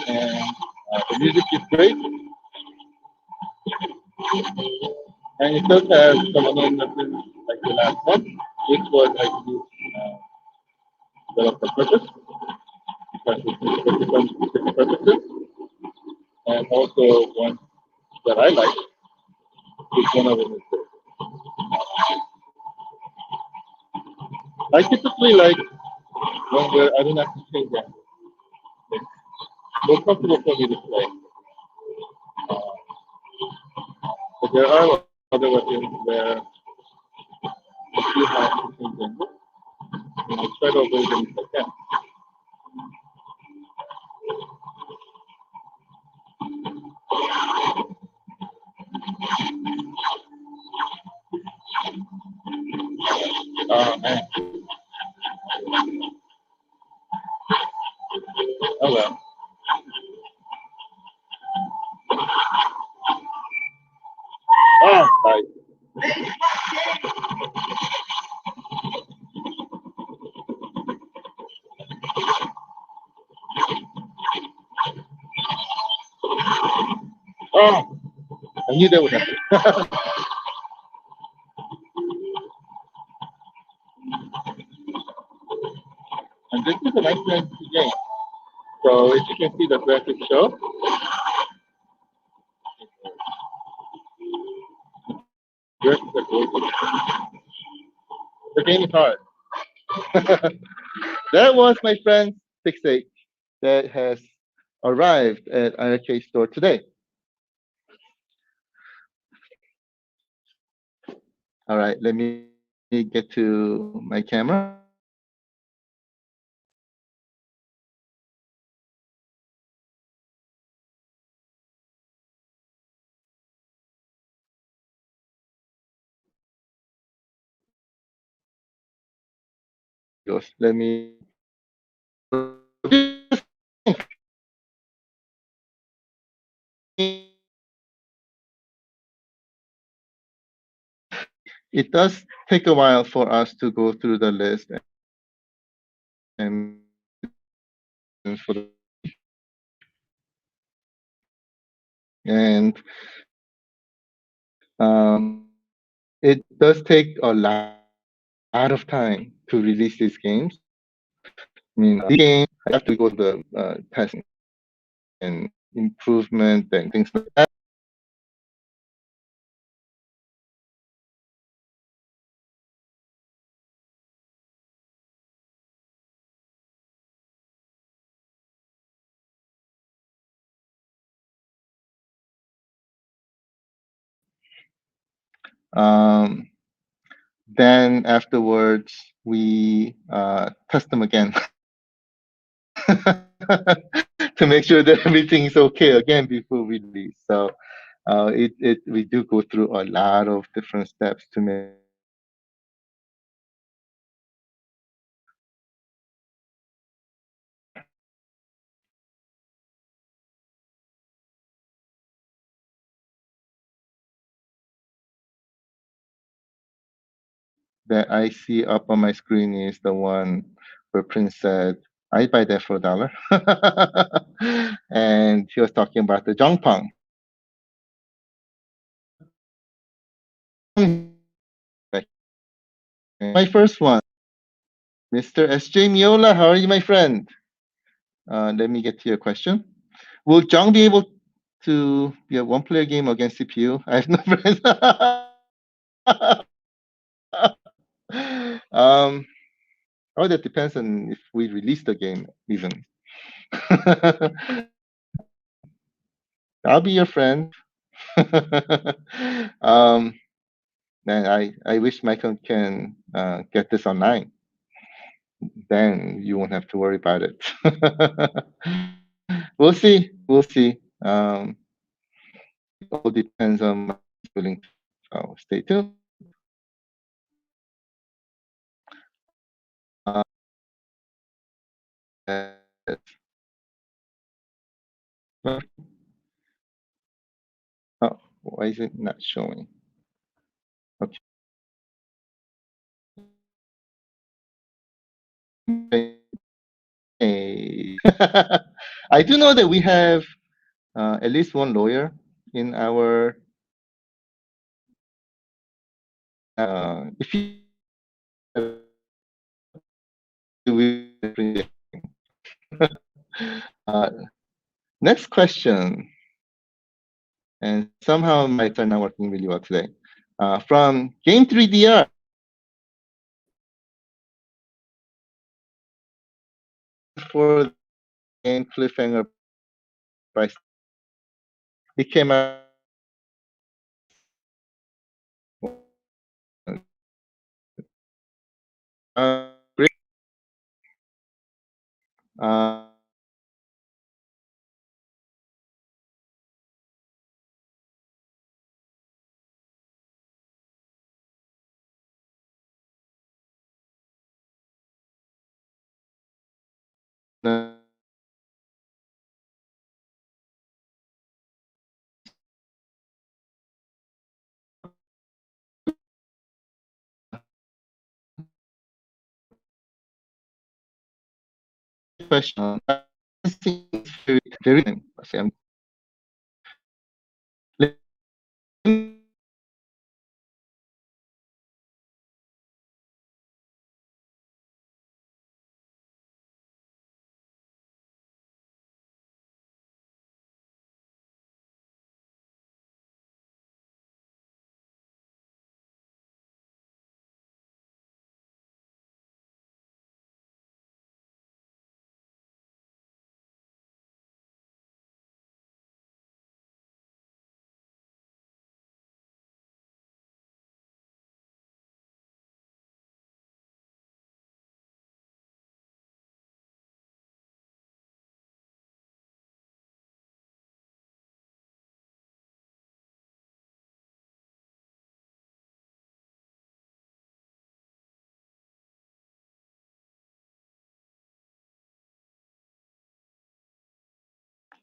and the music is great. And it does have some other buttons like the last one, which was like developed on purpose because it's for different specific purposes. And also one that I like is one of them is this. I typically like one where I don't have to change that. It's more comfortable for me to play. Uh, but there are other weapons where you have to change them. And I try to avoid them if I can. Man. Oh well. Oh, right. Oh, I knew that would happen. And this is a nice game. So as you can see, the graphics show. Graphics are gorgeous. The game is hard. That was my friend Fixate that has arrived at iiRcade store today. All right, let me get to my camera. Goes. Let me. It does take a while for us to go through the list and for the and it does take a lot of time to release these games. I mean, these games have to go to the testing and improvement and things like that. Then afterwards, we test them again to make sure that everything is okay again before we release. So we do go through a lot of different steps to make that I see up on my screen is the one where Prince said, "I'd buy that for $1." And he was talking about the Zhongpeng. My first one, Mr. SJ Miola, how are you, my friend? Let me get to your question. Will Zhang be able to be a one-player game against CPU? I have no friends. Oh, that depends on if we release the game, even. I'll be your friend. Man, I wish Michael can get this online. Then you won't have to worry about it. We'll see. We'll see. It all depends on my willing. So stay tuned. Oh, why is it not showing? Okay. Hey. I do know that we have at least one lawyer in our. If you next question, and somehow my mics are not working really well today. From Game 3DR. For the game cliffhanger price, it came out. Great. The question. Very.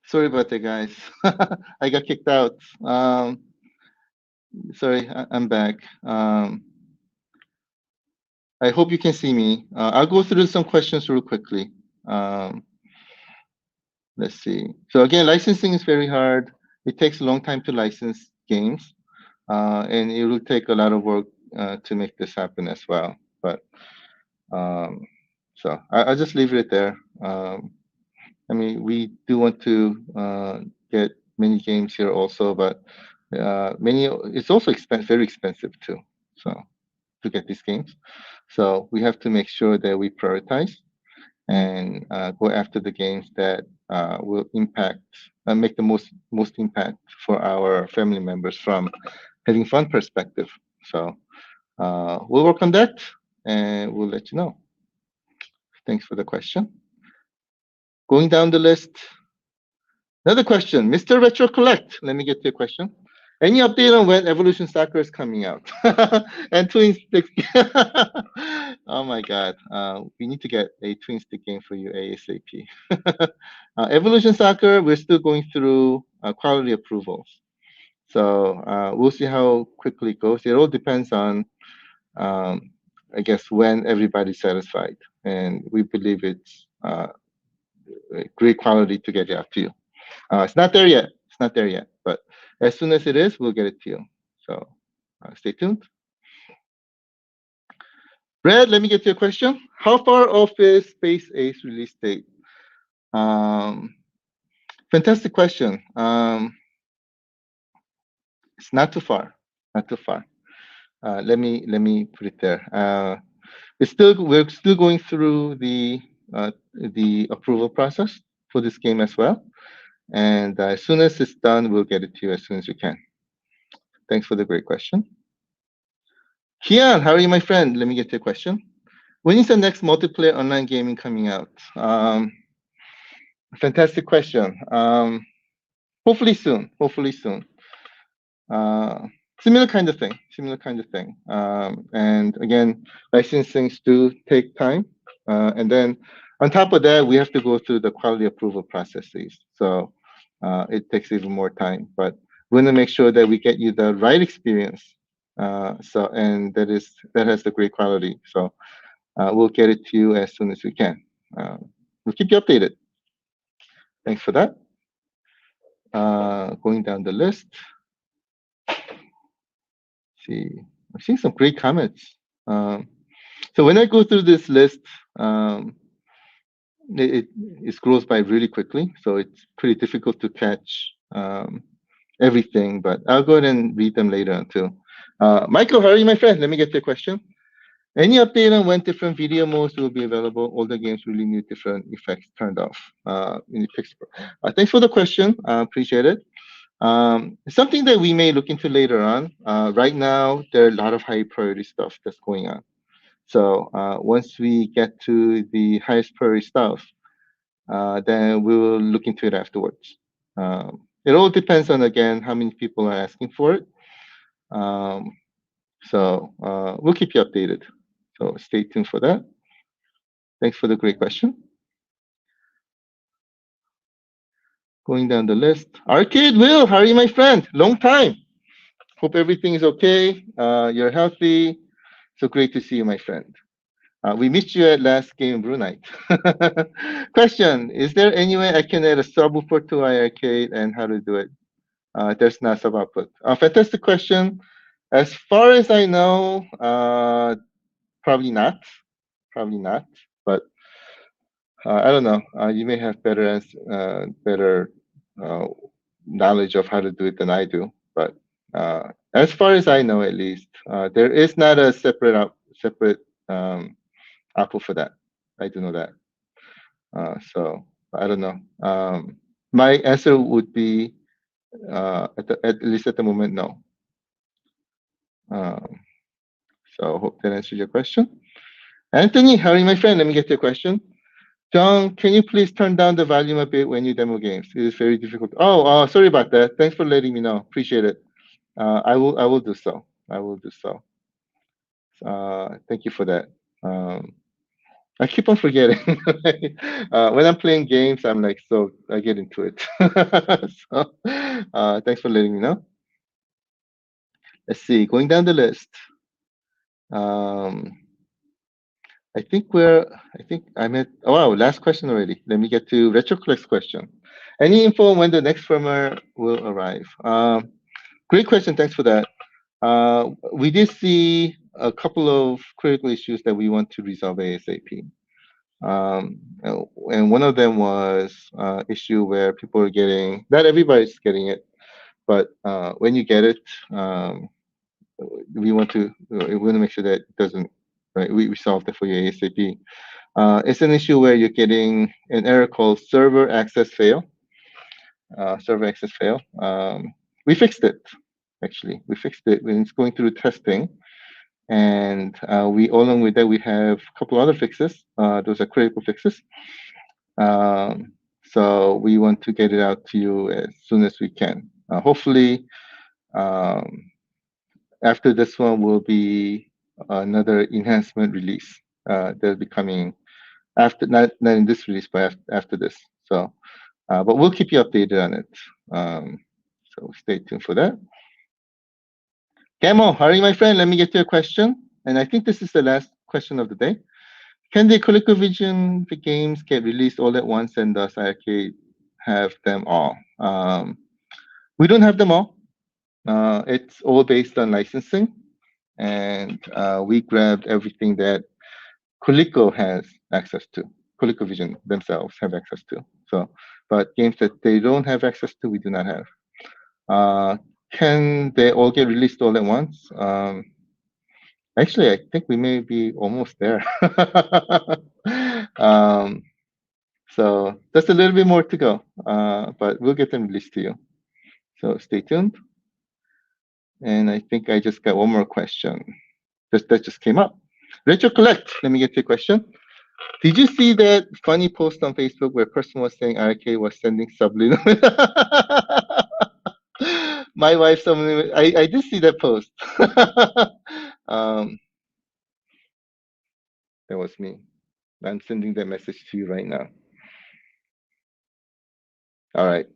Sorry about that, guys. I got kicked out. Sorry, I'm back. I hope you can see me. I'll go through some questions real quickly. Let's see. So again, licensing is very hard. It takes a long time to license games, and it will take a lot of work to make this happen as well. But so I'll just leave it there. I mean, we do want to get many games here also, but many it's also very expensive too. So to get these games, so we have to make sure that we prioritize and go after the games that will impact make the most impact for our family members from having fun perspective. So we'll work on that and we'll let you know. Thanks for the question. Going down the list, another question, Mr. Retro Collect. Let me get to your question. Any update on when Evolution Soccer is coming out? And Twin Stick. Oh my God. We need to get a Twin Stick game for you ASAP. Evolution Soccer, we're still going through quality approvals. So we'll see how quickly it goes. It all depends on, I guess, when everybody's satisfied. And we believe it's great quality to get it out to you. It's not there yet. It's not there yet. But as soon as it is, we'll get it to you. So stay tuned. Brad, let me get to your question. How far off is Space Ace release date? Fantastic question. It's not too far. Not too far. Let me put it there. We're still going through the approval process for this game as well. And as soon as it's done, we'll get it to you as soon as we can. Thanks for the great question. Kian, how are you, my friend? Let me get to your question. When is the next multiplayer online gaming coming out? Fantastic question. Hopefully soon. Hopefully soon. Similar kind of thing. Similar kind of thing. And again, licensings do take time. And then on top of that, we have to go through the quality approval processes. So it takes even more time. But we want to make sure that we get you the right experience. And that has the great quality. So we'll get it to you as soon as we can. we'll keep you updated. Thanks for that. Going down the list. See, I'm seeing some great comments. So when I go through this list, it scrolls by really quickly, so it's pretty difficult to catch everything, but I'll go ahead and read them later on too. Michael, how are you, my friend? Let me get to your question. Any update on when different video modes will be available? Older games really need different effects turned off in the Pixel. Thanks for the question. Appreciate it. Something that we may look into later on. Right now, there are a lot of high priority stuff that's going on. So once we get to the highest priority stuff, then we will look into it afterwards. It all depends on, again, how many people are asking for it. So we'll keep you updated. So stay tuned for that. Thanks for the great question. Going down the list. iiRcade Will, how are you, my friend? Long time. Hope everything is okay. You're healthy. So great to see you, my friend. We missed you at last game brew night. Question: is there any way I can add a subwoofer to iiRcade, and how to do it? There's not sub output. Fantastic question. As far as I know, probably not. Probably not. But I don't know. You may have better knowledge of how to do it than I do. But as far as I know, at least, there is not a separate output for that. I do know that. So I don't know. My answer would be, at least at the moment, no. So hope that answers your question. Anthony, how are you, my friend? Let me get to your question. John, can you please turn down the volume a bit when you demo games? It is very difficult. Oh, sorry about that. Thanks for letting me know. Appreciate it. I will do so. I will do so. Thank you for that. I keep on forgetting. When I'm playing games, I'm like, so I get into it. So, thanks for letting me know. Let's see, going down the list. I think I'm at, oh, wow, last question already. Let me get to RetroCollect's question. Any info on when the next firmware will arrive? Great question, thanks for that. We did see a couple of critical issues that we want to resolve ASAP. And one of them was issue where people are getting, not everybody's getting it, but when you get it, we want to make sure that it doesn't, right? We resolve that for you ASAP. It's an issue where you're getting an error called server access fail. We fixed it, actually. We fixed it when it's going through testing. And along with that, we have a couple other fixes. Those are critical fixes. So we want to get it out to you as soon as we can. Hopefully, after this one will be another enhancement release. That'll be coming after, not in this release, but after this. So, but we'll keep you updated on it. So stay tuned for that. Camo, how are you, my friend? Let me get to your question. And I think this is the last question of the day. Can the ColecoVision games get released all at once, and does iiRcade have them all? We don't have them all. It's all based on licensing. And we grabbed everything that Coleco has access to. ColecoVision themselves have access to. So, but games that they don't have access to, we do not have. Can they all get released all at once? Actually, I think we may be almost there. So just a little bit more to go, but we'll get them released to you. So stay tuned. And I think I just got one more question. That just came up. RetroCollect, let me get to your question. Did you see that funny post on Facebook where a person was saying iiRcade was sending subliminal? My wife, I did see that post. That was me. I'm sending that message to you right now. All right.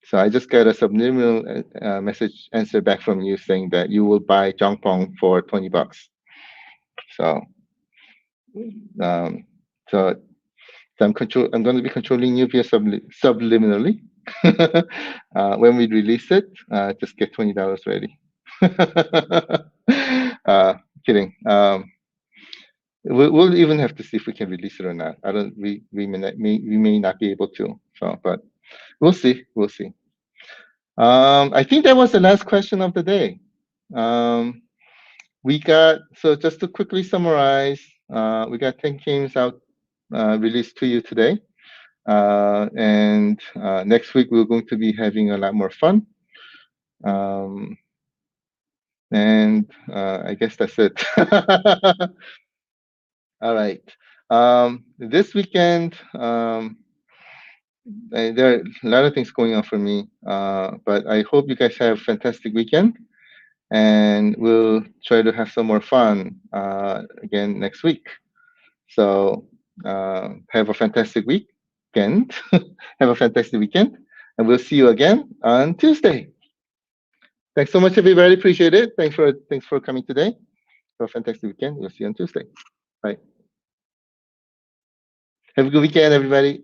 So I just got a subliminal message answer back from you saying that you will buy Jongpong for $20. So, so So I'm going to be controlling you via subliminally. When we release it, just get $20 ready. Kidding. We'll even have to see if we can release it or not. I don't. We may not be able to. So, but we'll see. We'll see. I think that was the last question of the day. We got, so just to quickly summarize, we got 10 games out released to you today. And next week we're going to be having a lot more fun. And I guess that's it. All right. This weekend, there are a lot of things going on for me, but I hope you guys have a fantastic weekend, and we'll try to have some more fun again next week. So have a fantastic weekend. Have a fantastic weekend, and we'll see you again on Tuesday. Thanks so much, everybody. Appreciate it. Thanks for coming today. Have a fantastic weekend. We'll see you on Tuesday. Bye. Have a good weekend, everybody.